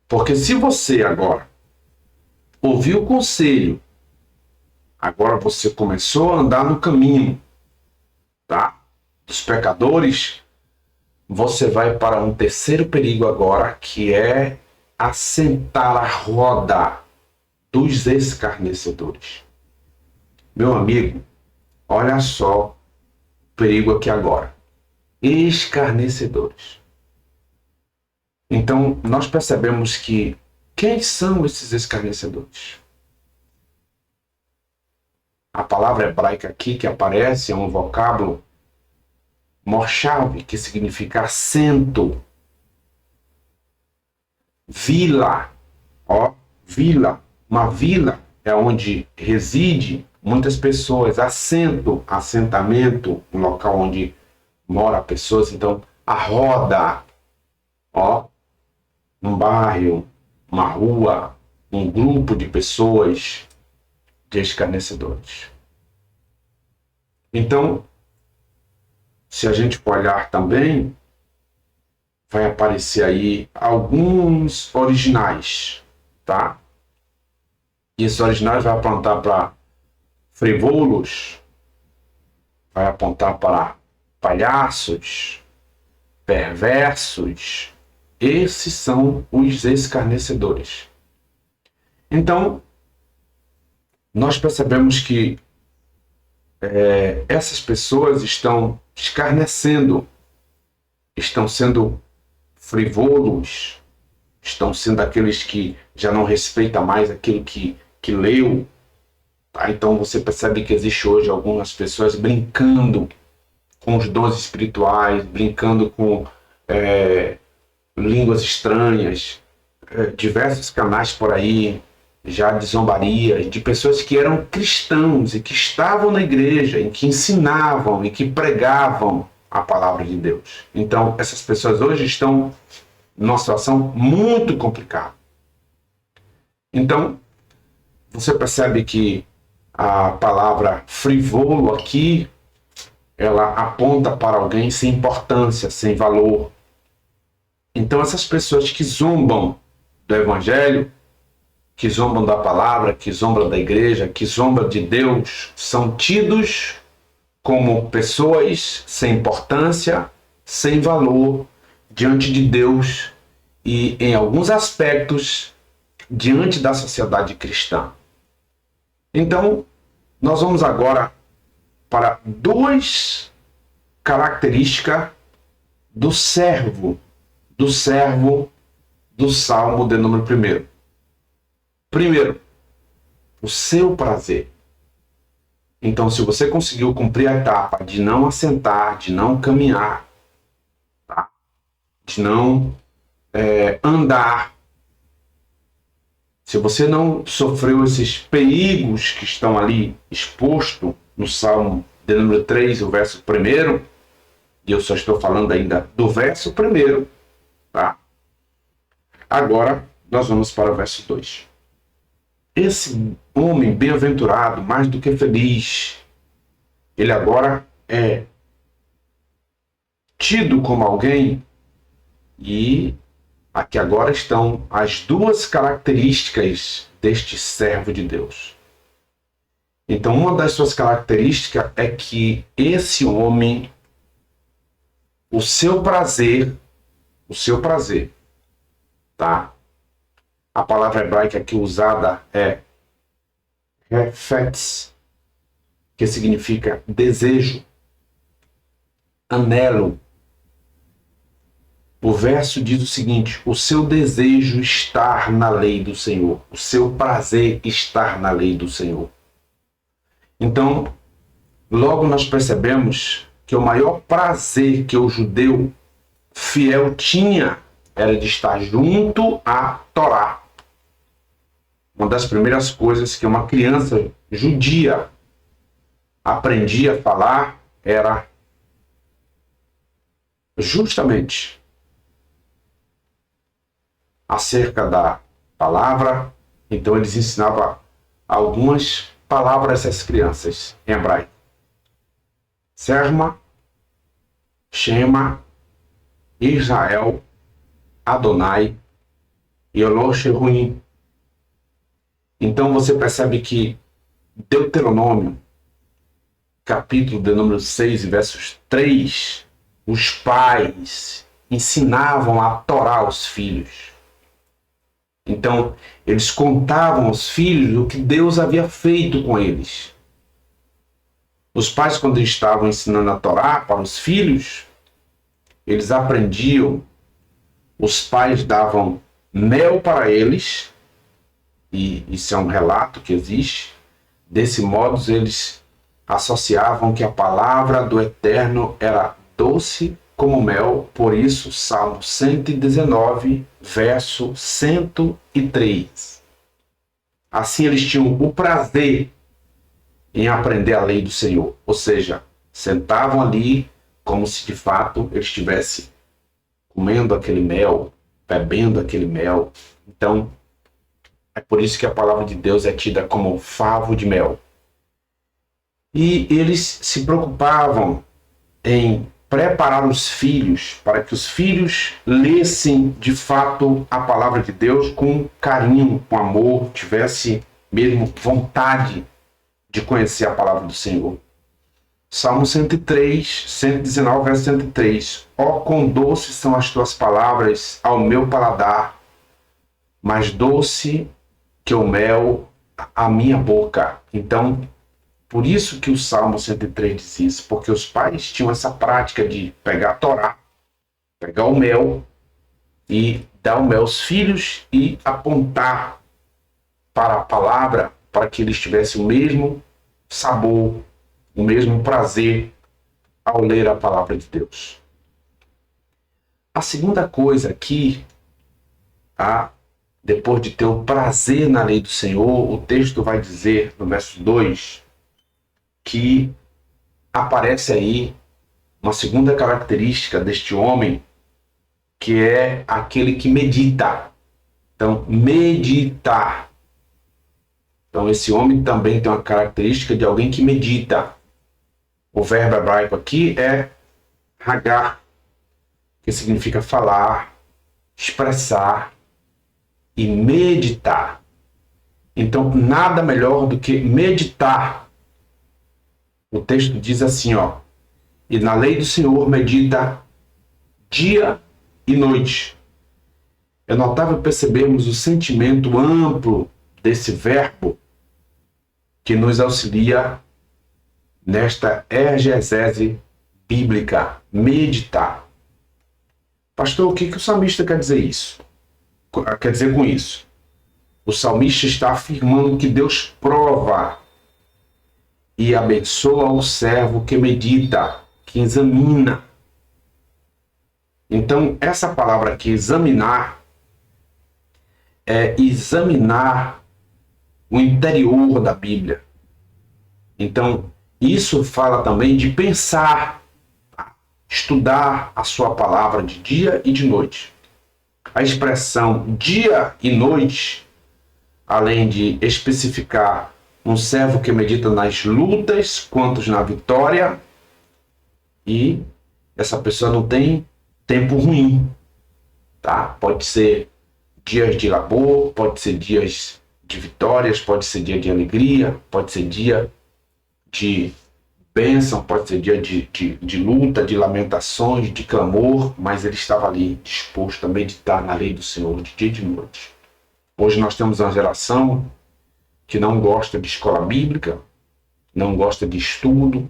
Porque se você agora ouviu o conselho, agora você começou a andar no caminho, tá, dos pecadores, você vai para um terceiro perigo agora, que é assentar a roda dos escarnecedores. Meu amigo, olha só o perigo aqui agora. Escarnecedores. Então, nós percebemos que quem são esses escarnecedores? A palavra hebraica aqui que aparece é um vocábulo moshav, que significa assento. Vila, vila. Uma vila é onde reside muitas pessoas, assentamento, um local onde mora pessoas, então a roda, ó, um bairro, uma rua, um grupo de pessoas de escarnecedores. Então, se a gente olhar também, vai aparecer aí alguns originais, tá? E esses originais vai apontar para frivolos, vai apontar para palhaços, perversos. Esses são os escarnecedores. Então, nós percebemos que essas pessoas estão escarnecendo, estão sendo frivolos, estão sendo aqueles que já não respeitam mais aquilo que leu. Tá? Então você percebe que existe hoje algumas pessoas brincando com os dons espirituais, brincando com línguas estranhas, diversos canais por aí, já de zombaria, de pessoas que eram cristãos e que estavam na igreja, e que ensinavam e que pregavam a palavra de Deus. Então, essas pessoas hoje estão numa situação muito complicada. Então, você percebe que a palavra frivolo aqui, ela aponta para alguém sem importância, sem valor. Então, essas pessoas que zombam do evangelho, que zombam da palavra, que zombam da igreja, que zombam de Deus, são tidos como pessoas sem importância, sem valor diante de Deus e, em alguns aspectos, diante da sociedade cristã. Então, nós vamos agora para duas características do servo do Salmo de número 1. Primeiro, o seu prazer. Então, se você conseguiu cumprir a etapa de não assentar, de não caminhar, tá? De não andar, se você não sofreu esses perigos que estão ali expostos no Salmo de número 3, o verso 1, e eu só estou falando ainda do verso 1, tá? Agora, nós vamos para o verso 2. Esse homem bem-aventurado, mais do que feliz, ele agora é tido como alguém, e aqui agora estão as duas características deste servo de Deus. Então, uma das suas características é que esse homem, o seu prazer, tá? A palavra hebraica aqui usada é refetz, que significa desejo, anelo. O verso diz o seguinte: o seu desejo estar na lei do Senhor, o seu prazer estar na lei do Senhor. Então, logo nós percebemos que o maior prazer que o judeu fiel tinha era de estar junto à Torá. Uma das primeiras coisas que uma criança judia aprendia a falar era justamente acerca da palavra. Então eles ensinavam algumas palavras às crianças em hebraico: Serma, Shema, Israel, Adonai e Elohim. Então você percebe que Deuteronômio, capítulo de número 6, versos 3, os pais ensinavam a Torá aos filhos. Então, eles contavam aos filhos o que Deus havia feito com eles. Os pais, quando estavam ensinando a Torá para os filhos, eles aprendiam, os pais davam mel para eles, e isso é um relato que existe. Desse modo, eles associavam que a palavra do Eterno era doce como mel. Por isso, Salmo 119, verso 103. Assim, eles tinham o prazer em aprender a lei do Senhor. Ou seja, sentavam ali como se de fato eles estivessem comendo aquele mel, bebendo aquele mel. Então, é por isso que a palavra de Deus é tida como favo de mel. E eles se preocupavam em preparar os filhos para que os filhos lessem de fato a palavra de Deus com carinho, com amor, tivesse mesmo vontade de conhecer a palavra do Senhor. Salmo 103, 119, verso 103. Ó, quão doces são as tuas palavras ao meu paladar, mais doce que o mel à minha boca. Então, por isso que o Salmo 103 diz isso, porque os pais tinham essa prática de pegar a Torá, pegar o mel e dar o mel aos filhos e apontar para a palavra, para que eles tivessem o mesmo sabor, o mesmo prazer ao ler a palavra de Deus. A segunda coisa aqui, depois de ter o prazer na lei do Senhor, o texto vai dizer no verso 2 que aparece aí uma segunda característica deste homem, que é aquele que medita. Então, meditar. Então, esse homem também tem uma característica de alguém que medita. O verbo hebraico aqui é hagar, que significa falar, expressar e meditar. Então, nada melhor do que meditar. O texto diz assim, e na lei do Senhor medita dia e noite. É notável percebermos o sentimento amplo desse verbo que nos auxilia nesta exegese bíblica, meditar. Pastor, o que o salmista quer dizer com isso? O salmista está afirmando que Deus prova e abençoa o servo que medita, que examina. Então, essa palavra aqui, examinar, é examinar o interior da Bíblia. Então, isso fala também de pensar, estudar a sua palavra de dia e de noite. A expressão dia e noite, além de especificar um servo que medita nas lutas quanto na vitória, e essa pessoa não tem tempo ruim, tá? Pode ser dias de labor, pode ser dias de vitórias, pode ser dia de alegria, pode ser dia de bênção, pode ser dia de luta, de lamentações, de clamor, mas ele estava ali disposto a meditar na lei do Senhor de dia e de noite. Hoje nós temos uma geração que não gosta de escola bíblica, não gosta de estudo,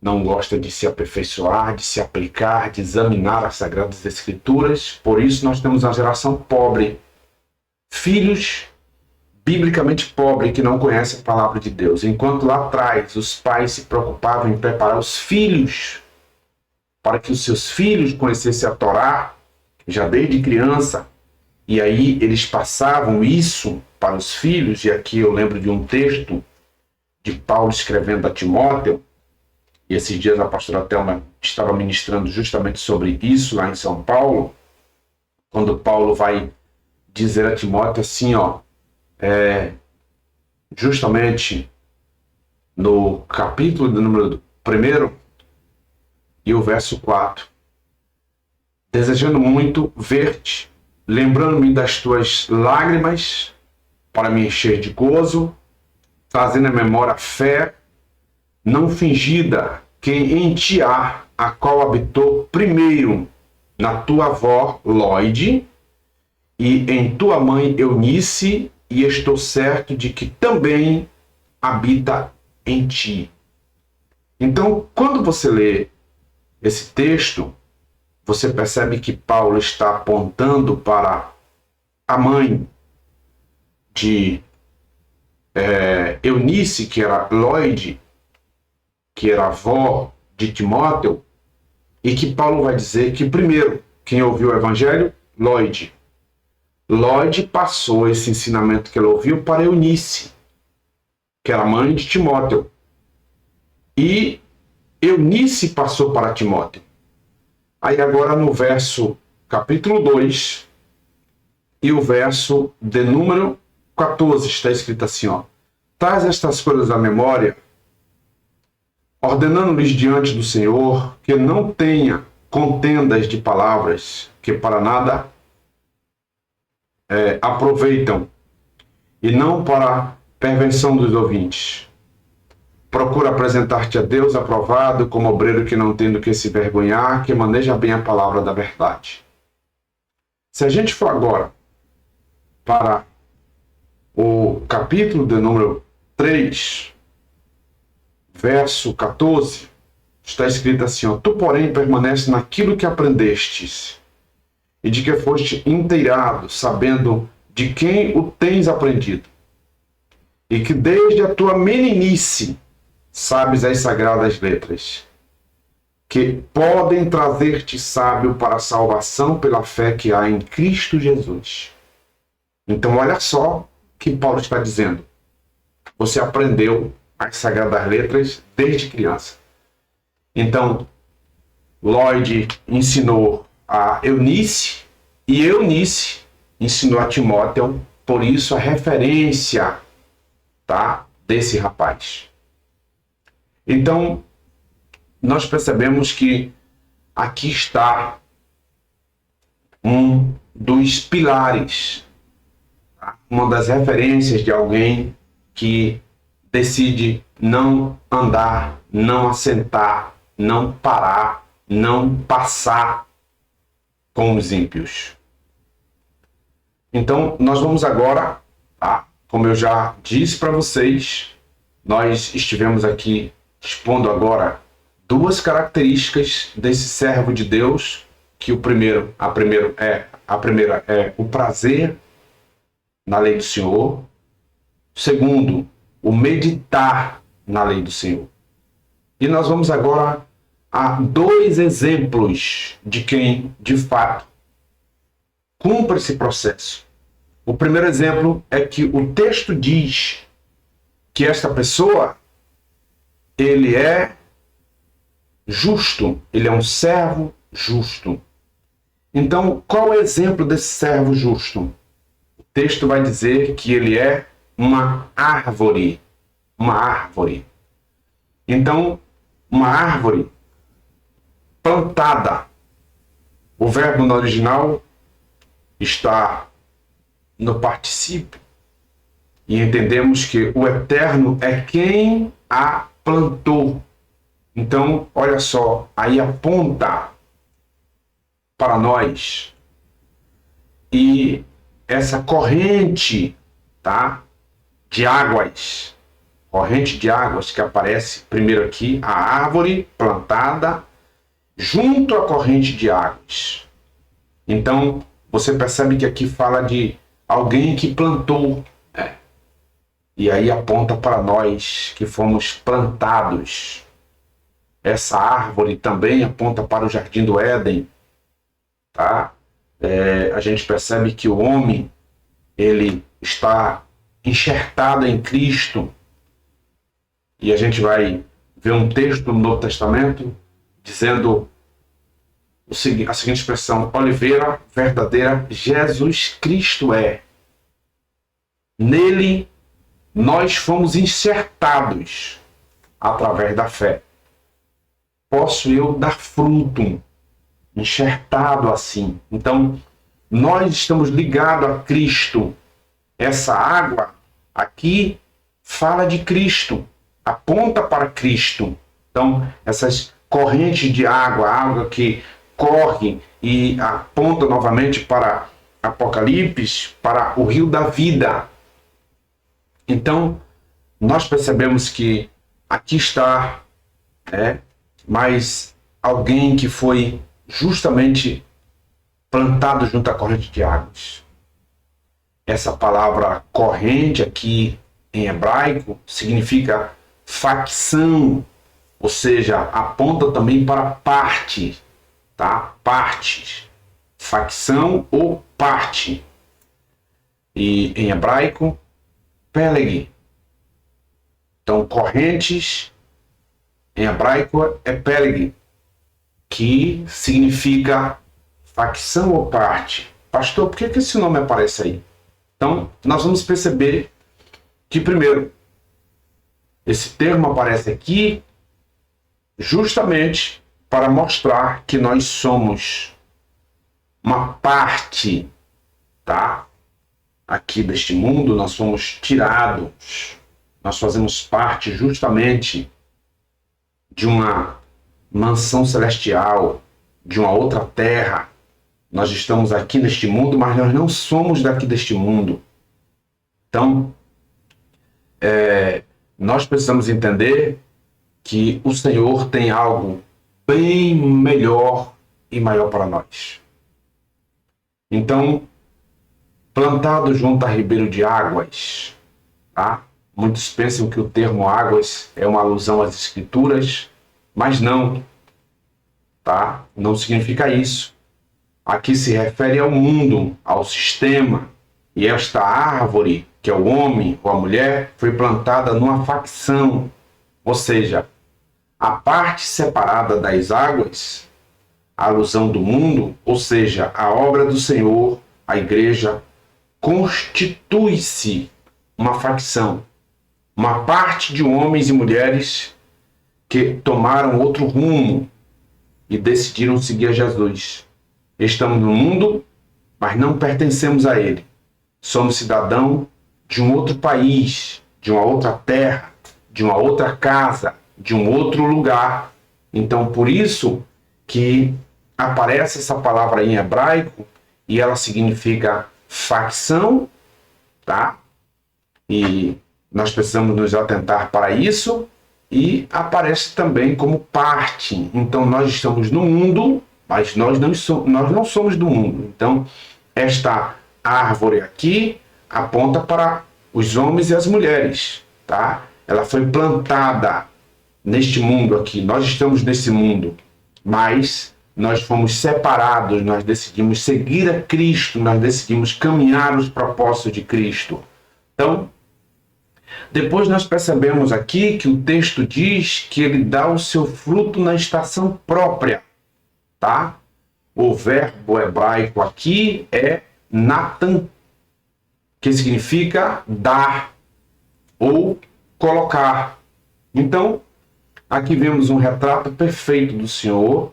não gosta de se aperfeiçoar, de se aplicar, de examinar as Sagradas Escrituras. Por isso nós temos uma geração pobre, filhos biblicamente pobres que não conhecem a palavra de Deus. Enquanto lá atrás os pais se preocupavam em preparar os filhos para que os seus filhos conhecessem a Torá, já desde criança, e aí eles passavam isso para os filhos, e aqui eu lembro de um texto de Paulo escrevendo a Timóteo, e esses dias a pastora Thelma estava ministrando justamente sobre isso lá em São Paulo, quando Paulo vai dizer a Timóteo assim, justamente no capítulo do número 1 e o verso 4, desejando muito ver-te, lembrando-me das tuas lágrimas, para me encher de gozo, trazendo à memória a fé não fingida que em ti há, a qual habitou primeiro na tua avó Lóide e em tua mãe Eunice, e estou certo de que também habita em ti. Então, quando você lê esse texto, você percebe que Paulo está apontando para a mãe de Eunice, que era Lóide, que era avó de Timóteo, e que Paulo vai dizer que, primeiro, quem ouviu o evangelho? Lóide. Lóide passou esse ensinamento que ela ouviu para Eunice, que era mãe de Timóteo. e Eunice passou para Timóteo. Aí agora no verso capítulo 2 e o verso de número 14 está escrito assim, ó: traz estas coisas à memória, ordenando-lhes diante do Senhor que não tenha contendas de palavras que para nada aproveitam, e não para perversão dos ouvintes. Procura apresentar-te a Deus aprovado, como obreiro que não tem do que se vergonhar, que maneja bem a palavra da verdade. Se a gente for agora para o capítulo de número 3, verso 14, está escrito assim, ó: tu, porém, permanece naquilo que aprendestes, e de que foste inteirado, sabendo de quem o tens aprendido, e que desde a tua meninice sabes as sagradas letras, que podem trazer-te sábio para a salvação pela fé que há em Cristo Jesus. Então, olha só o que Paulo está dizendo. Você aprendeu as sagradas letras desde criança. Então, Lloyd ensinou a Eunice, e Eunice ensinou a Timóteo, por isso a referência, tá, desse rapaz. Então, nós percebemos que aqui está um dos pilares, tá? Uma das referências de alguém que decide não andar, não assentar, não parar, não passar com os ímpios. Então, nós vamos agora, tá? Como eu já disse para vocês, nós estivemos aqui expondo agora duas características desse servo de Deus, que a primeira é o prazer na lei do Senhor. Segundo, o meditar na lei do Senhor. E nós vamos agora a dois exemplos de quem, de fato, cumpre esse processo. O primeiro exemplo é que o texto diz que esta pessoa, ele é justo, ele é um servo justo. Então, qual é o exemplo desse servo justo? O texto vai dizer que ele é uma árvore. Uma árvore. Então, uma árvore plantada. O verbo no original está no particípio. E entendemos que o Eterno é quem a plantou. Então, olha só, aí aponta para nós. E essa corrente, tá, de águas, corrente de águas que aparece primeiro aqui, a árvore plantada junto à corrente de águas. Então, você percebe que aqui fala de alguém que plantou, né? E aí aponta para nós que fomos plantados. Essa árvore também aponta para o Jardim do Éden, tá? A gente percebe que o homem, ele está enxertado em Cristo. E a gente vai ver um texto no Novo Testamento dizendo a seguinte expressão: oliveira verdadeira, Jesus Cristo é. Nele nós fomos enxertados através da fé. Posso eu dar fruto, enxertado assim. Então, nós estamos ligados a Cristo. Essa água aqui fala de Cristo, aponta para Cristo. Então, essas correntes de água, água que corre e aponta novamente para Apocalipse, para o rio da vida. Então, nós percebemos que aqui está, mas alguém que foi justamente plantado junto à corrente de águas. Essa palavra corrente aqui em hebraico significa facção, ou seja, aponta também para parte, tá? Partes, facção ou parte. E em hebraico, peleg. Então, correntes Em hebraico é peleg, que significa facção ou parte. Pastor, por que esse nome aparece aí? Então, nós vamos perceber que, primeiro, esse termo aparece aqui justamente para mostrar que nós somos uma parte, tá? Aqui deste mundo, nós somos tirados, nós fazemos parte justamente de uma mansão celestial, de uma outra terra. Nós estamos aqui neste mundo, mas nós não somos daqui deste mundo. Então, nós precisamos entender que o Senhor tem algo bem melhor e maior para nós. Então, plantado junto a ribeiro de águas, tá? Muitos pensam que o termo águas é uma alusão às escrituras, mas não, tá? Não significa isso. Aqui se refere ao mundo, ao sistema, e esta árvore, que é o homem ou a mulher, foi plantada numa facção, ou seja, a parte separada das águas, a alusão do mundo, ou seja, a obra do Senhor, a igreja, constitui-se uma facção, uma parte de homens e mulheres que tomaram outro rumo e decidiram seguir a Jesus. Estamos no mundo, mas não pertencemos a ele. Somos cidadãos de um outro país, de uma outra terra, de uma outra casa, de um outro lugar. Então, por isso que aparece essa palavra em hebraico e ela significa facção, tá? E nós precisamos nos atentar para isso, e aparece também como parte. Então, nós estamos no mundo, mas nós não somos do mundo. Então, esta árvore aqui aponta para os homens e as mulheres, tá? Ela foi plantada neste mundo aqui. Nós estamos nesse mundo, mas nós fomos separados, nós decidimos seguir a Cristo, nós decidimos caminhar nos propósitos de Cristo. Então, depois nós percebemos aqui que o texto diz que ele dá o seu fruto na estação própria, tá? O verbo hebraico aqui é natan, que significa dar ou colocar. Então, aqui vemos um retrato perfeito do Senhor,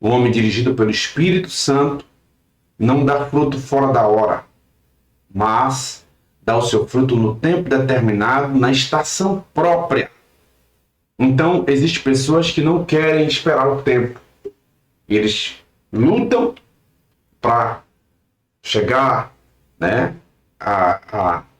um homem dirigido pelo Espírito Santo, não dá fruto fora da hora, mas dá o seu fruto no tempo determinado, na estação própria. Então, existem pessoas que não querem esperar o tempo. Eles lutam para chegar, né,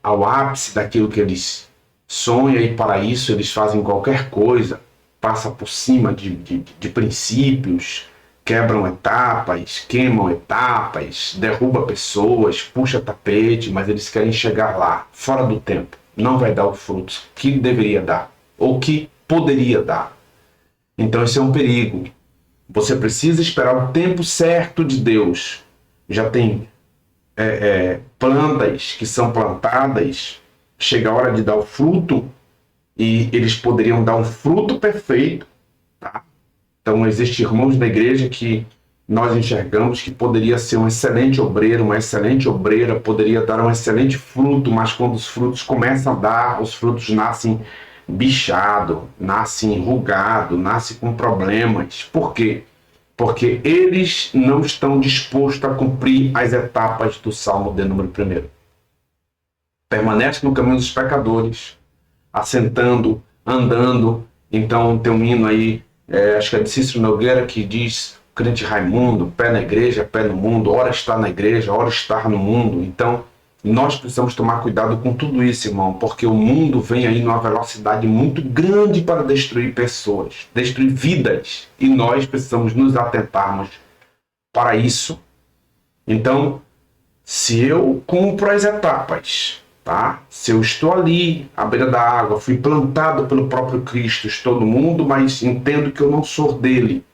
ao ápice daquilo que eles sonham, e para isso eles fazem qualquer coisa, passa por cima de princípios, quebram etapas, queimam etapas, derruba pessoas, puxa tapete, mas eles querem chegar lá, fora do tempo. Não vai dar o fruto que deveria dar, ou que poderia dar. Então esse é um perigo. Você precisa esperar o tempo certo de Deus. Já tem plantas que são plantadas, chega a hora de dar o fruto, e eles poderiam dar um fruto perfeito, tá? Então, existem irmãos da igreja que nós enxergamos que poderia ser um excelente obreiro, uma excelente obreira, poderia dar um excelente fruto, mas quando os frutos começam a dar, os frutos nascem bichado, nascem enrugado, nascem com problemas. Por quê? Porque eles não estão dispostos a cumprir as etapas do Salmo de número 1. Permanece no caminho dos pecadores, assentando, andando. Então tem um hino aí, acho que é de Cícero Nogueira, que diz: crente Raimundo, pé na igreja, pé no mundo, ora está na igreja, ora está no mundo. Então nós precisamos tomar cuidado com tudo isso, irmão, porque o mundo vem aí numa velocidade muito grande para destruir pessoas, destruir vidas, e nós precisamos nos atentarmos para isso. Então, se eu cumpro as etapas, tá? Se eu estou ali à beira da água, fui plantado pelo próprio Cristo, estou no mundo, mas entendo que eu não sou dele,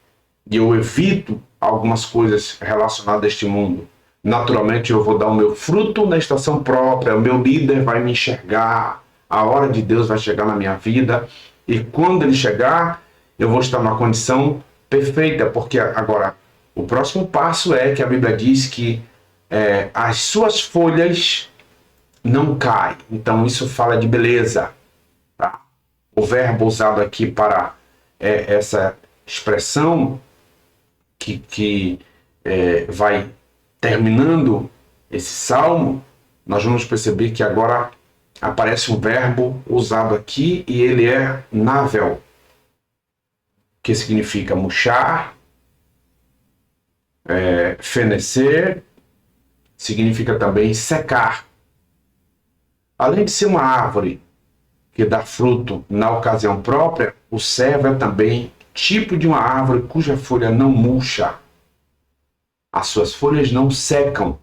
e eu evito algumas coisas relacionadas a este mundo, naturalmente eu vou dar o meu fruto na estação própria, o meu líder vai me enxergar, a hora de Deus vai chegar na minha vida, e quando ele chegar, eu vou estar numa condição perfeita, porque agora o próximo passo é que a Bíblia diz que as suas folhas não caem. Então isso fala de beleza. Tá? O verbo usado aqui para essa expressão que vai terminando esse salmo, nós vamos perceber que agora aparece um verbo usado aqui e ele é navel, que significa murchar, fenecer, significa também secar. Além de ser uma árvore que dá fruto na ocasião própria, o servo é também tipo de uma árvore cuja folha não murcha. As suas folhas não secam.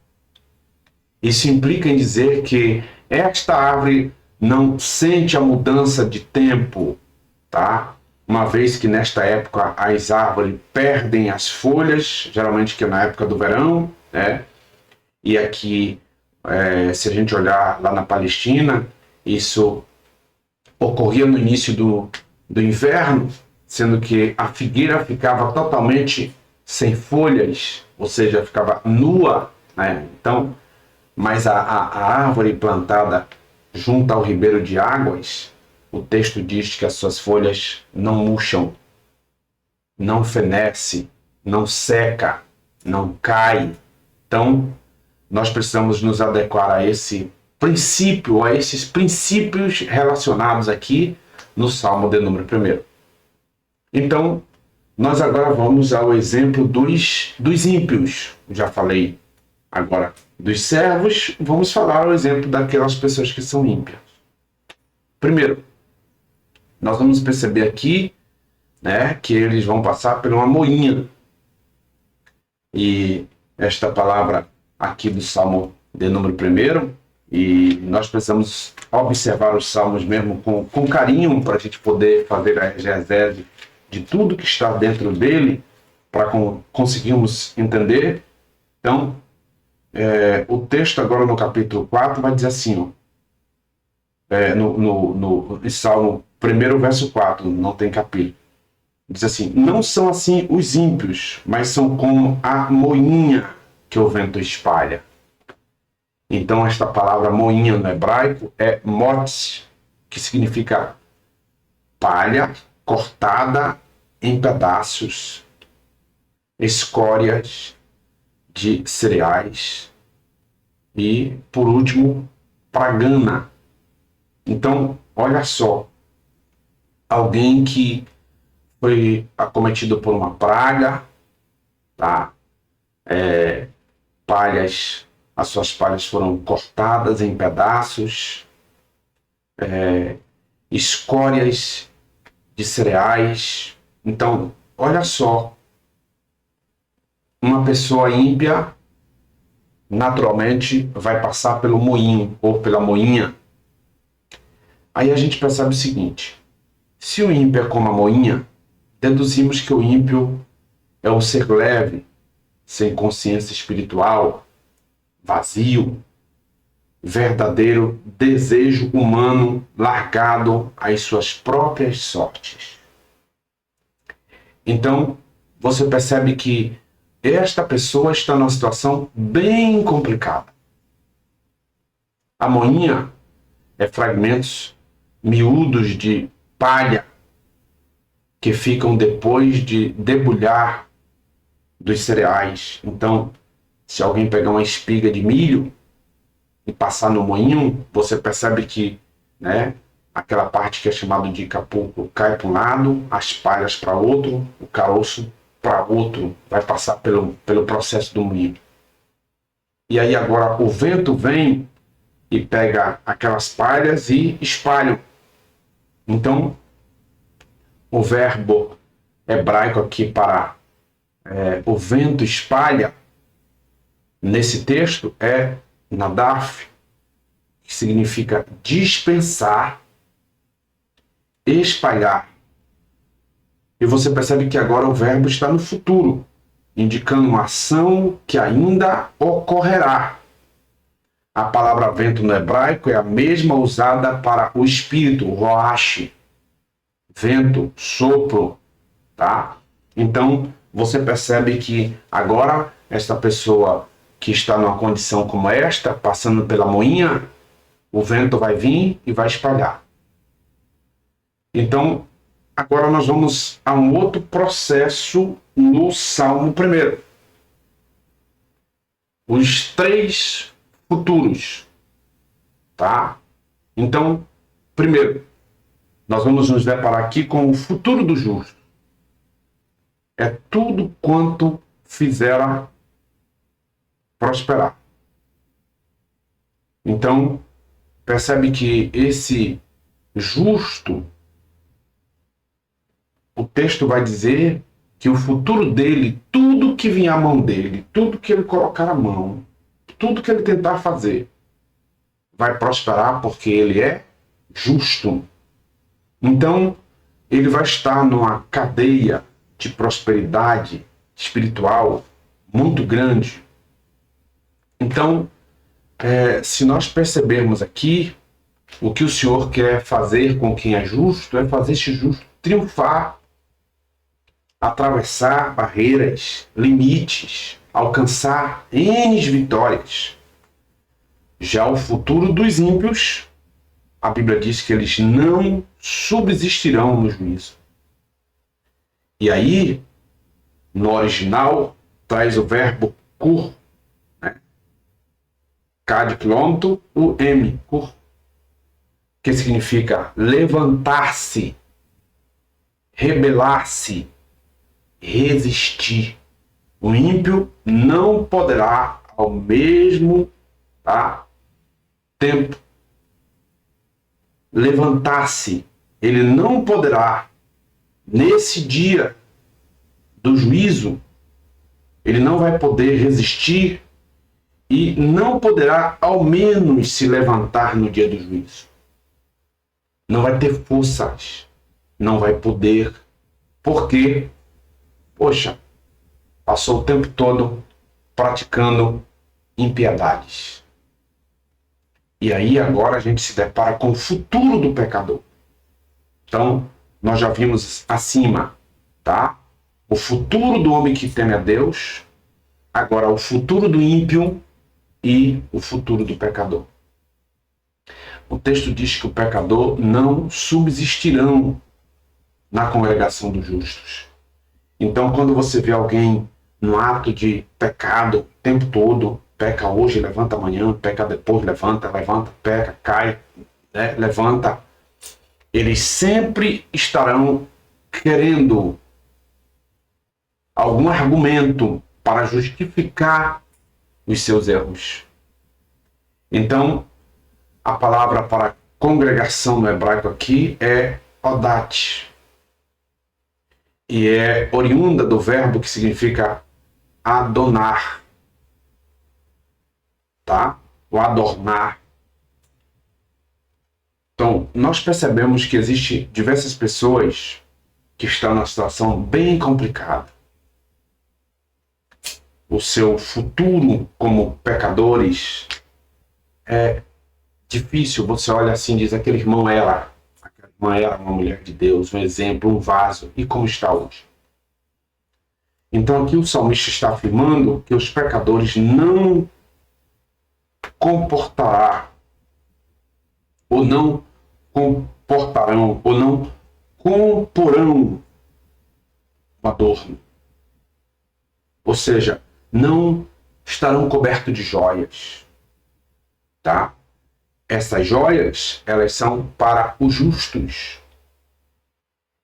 Isso implica em dizer que esta árvore não sente a mudança de tempo, tá? Uma vez que nesta época as árvores perdem as folhas, geralmente que é na época do verão, né? E aqui, se a gente olhar lá na Palestina, isso ocorria no início do inverno, sendo que a figueira ficava totalmente sem folhas, ou seja, ficava nua, né? Então, mas a árvore plantada junto ao ribeiro de águas, o texto diz que as suas folhas não murcham, não fenece, não seca, não cai. Então, nós precisamos nos adequar a esse princípio, a esses princípios relacionados aqui no Salmo de número 1. Então, nós agora vamos ao exemplo dos ímpios. Já falei agora dos servos, vamos falar o exemplo daquelas pessoas que são ímpias. Primeiro, nós vamos perceber aqui, né, que eles vão passar por uma moinha. E esta palavra aqui do Salmo de número 1, e nós precisamos observar os salmos mesmo com carinho para a gente poder fazer a exegese de tudo que está dentro dele, para conseguirmos entender. Então, o texto agora no capítulo 4 vai dizer assim, no Salmo 1, verso 4, não tem capítulo. Diz assim: não são assim os ímpios, mas são como a moinha que o vento espalha. Então esta palavra moinha no hebraico é motz, que significa palha cortada em pedaços, escórias de cereais e, por último, pragana. Então, olha só, alguém que foi acometido por uma praga, tá? As suas palhas foram cortadas em pedaços, escórias de cereais. Então, olha só, uma pessoa ímpia naturalmente vai passar pelo moinho ou pela moinha. Aí a gente percebe o seguinte: se o ímpio é como a moinha, deduzimos que o ímpio é um ser leve, sem consciência espiritual, vazio, verdadeiro desejo humano largado às suas próprias sortes. Então, você percebe que esta pessoa está numa situação bem complicada. A moinha é fragmentos miúdos de palha que ficam depois de debulhar dos cereais. Então, se alguém pegar uma espiga de milho e passar no moinho, você percebe que, né, aquela parte que é chamada de capulco cai para um lado, as palhas para outro, o caroço para outro, vai passar pelo processo do moinho. E aí agora o vento vem e pega aquelas palhas e espalha. Então, o verbo hebraico aqui para o vento espalha, nesse texto, é nadaf, que significa dispensar, espalhar. E você percebe que agora o verbo está no futuro, indicando uma ação que ainda ocorrerá. A palavra vento no hebraico é a mesma usada para o espírito, roash, vento, sopro, tá? Então, você percebe que agora esta pessoa que está numa condição como esta, passando pela moinha, o vento vai vir e vai espalhar. Então, agora nós vamos a um outro processo no Salmo 1. Os 3 futuros, tá? Então, primeiro, nós vamos nos deparar aqui com o futuro do justo. É tudo quanto fizera prosperar. Então, percebe que esse justo, o texto vai dizer que o futuro dele, tudo que vier à mão dele, tudo que ele colocar a mão, tudo que ele tentar fazer, vai prosperar porque ele é justo. Então, ele vai estar numa cadeia de prosperidade espiritual muito grande. Então, se nós percebermos aqui, o que o Senhor quer fazer com quem é justo é fazer esse justo triunfar, atravessar barreiras, limites, alcançar N vitórias. Já o futuro dos ímpios, a Bíblia diz que eles não subsistirão no juízo. E aí, no original, traz o verbo cur, né? Cad quilômetro, o M, cur, que significa levantar-se, rebelar-se, resistir. O ímpio não poderá ao mesmo tempo levantar-se. Ele não poderá, nesse dia do juízo, ele não vai poder resistir e não poderá ao menos se levantar no dia do juízo. Não vai ter forças, não vai poder, porque, poxa, passou o tempo todo praticando impiedades. E aí agora a gente se depara com o futuro do pecador. Então, nós já vimos acima, tá? O futuro do homem que teme a Deus, agora o futuro do ímpio e o futuro do pecador. O texto diz que o pecador não subsistirão na congregação dos justos. Então, quando você vê alguém no ato de pecado o tempo todo, peca hoje, levanta amanhã, peca depois, levanta, peca, cai, né? Levanta, eles sempre estarão querendo algum argumento para justificar os seus erros. Então, a palavra para congregação no hebraico aqui é odat. E é oriunda do verbo que significa adonar. Tá? O adornar. Então, nós percebemos que existem diversas pessoas que estão numa situação bem complicada. O seu futuro como pecadores é difícil. Você olha assim e diz, aquele irmão era uma mulher de Deus, um exemplo, um vaso. E como está hoje? Então aqui o salmista está afirmando que os pecadores não comportarão ou não comporão o adorno. Ou seja, não estarão cobertos de joias. Tá? Essas joias, elas são para os justos.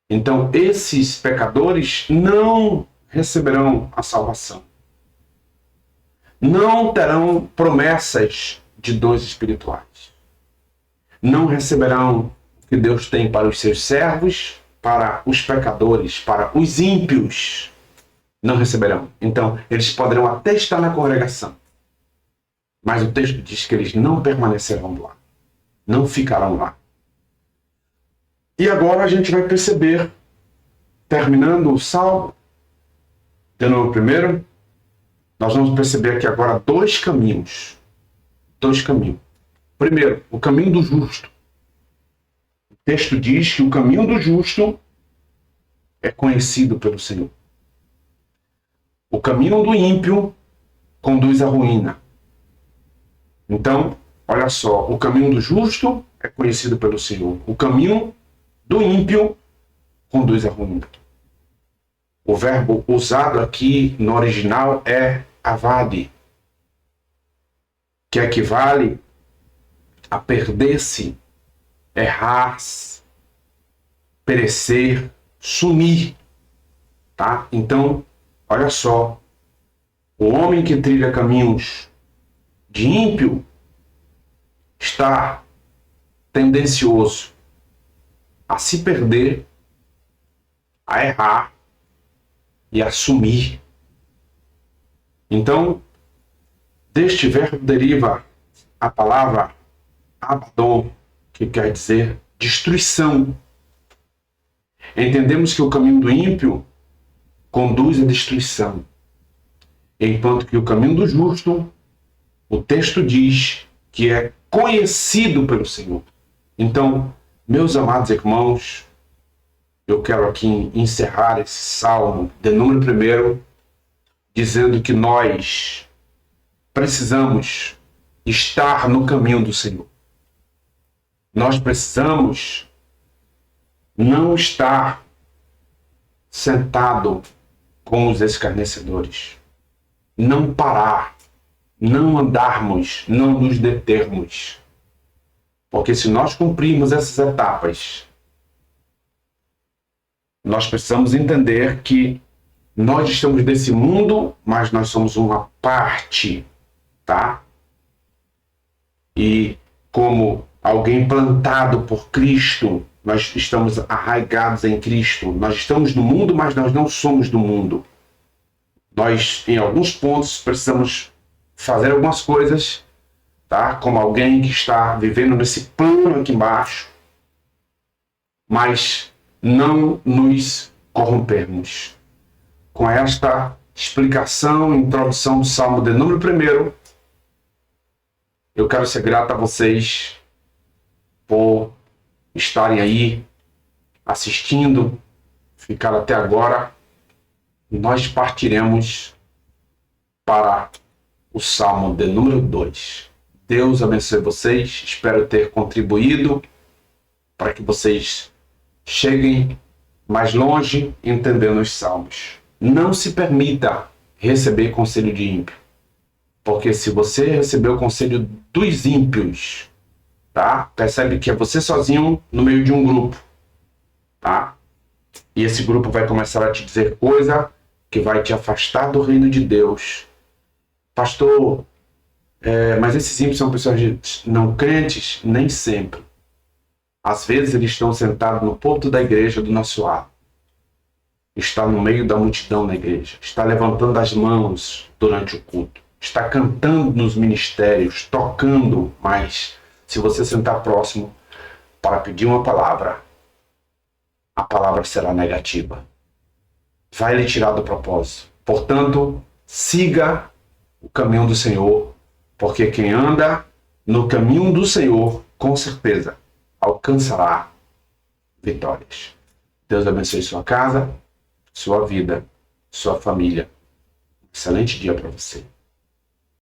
Então, esses pecadores não receberão a salvação. Não terão promessas de dons espirituais. Não receberão o que Deus tem para os seus servos, para os pecadores, para os ímpios. Não receberão. Então, eles poderão até estar na congregação. Mas o texto diz que eles não permanecerão lá. Não ficarão lá. E agora a gente vai perceber, terminando o Salmo, de novo primeiro, nós vamos perceber aqui agora dois caminhos. Dois caminhos. Primeiro, o caminho do justo. O texto diz que o caminho do justo é conhecido pelo Senhor. O caminho do ímpio conduz à ruína. Então, olha só, o caminho do justo é conhecido pelo Senhor. O caminho do ímpio conduz à ruína. O verbo usado aqui no original é avade, que equivale a perder-se, errar-se, perecer, sumir. Tá? Então, olha só, o homem que trilha caminhos de ímpio está tendencioso a se perder, a errar e a sumir. Então, deste verbo deriva a palavra Abaddon, que quer dizer destruição. Entendemos que o caminho do ímpio conduz à destruição, enquanto que o caminho do justo, o texto diz que é conhecido pelo Senhor. Então, meus amados irmãos, eu quero aqui encerrar esse salmo de número 1, dizendo que nós precisamos estar no caminho do Senhor. Nós precisamos não estar sentado com os escarnecedores. Não parar, não andarmos, não nos determos. Porque se nós cumprirmos essas etapas, nós precisamos entender que nós estamos desse mundo, mas nós somos uma parte, tá? E como alguém plantado por Cristo, nós estamos arraigados em Cristo. Nós estamos no mundo, mas nós não somos do mundo. Nós, em alguns pontos, precisamos fazer algumas coisas, tá? Como alguém que está vivendo nesse plano aqui embaixo, mas não nos corrompermos. Com esta explicação, introdução do Salmo de número 1, eu quero ser grato a vocês por estarem aí assistindo, ficar até agora. Nós partiremos para o Salmo de número 2. Deus abençoe vocês. Espero ter contribuído para que vocês cheguem mais longe entendendo os salmos. Não se permita receber conselho de ímpio. Porque se você receber o conselho dos ímpios, tá? Percebe que é você sozinho no meio de um grupo, tá? E esse grupo vai começar a te dizer coisa que vai te afastar do reino de Deus. Pastor, mas esses ímpios são pessoas não crentes? Nem sempre. Às vezes eles estão sentados no porto da igreja do nosso lado. Está no meio da multidão na igreja. Está levantando as mãos durante o culto. Está cantando nos ministérios, tocando, mas se você sentar próximo para pedir uma palavra, a palavra será negativa. Vai lhe tirar do propósito. Portanto, siga o caminho do Senhor, porque quem anda no caminho do Senhor, com certeza, alcançará vitórias. Deus abençoe sua casa, sua vida, sua família. Excelente dia para você.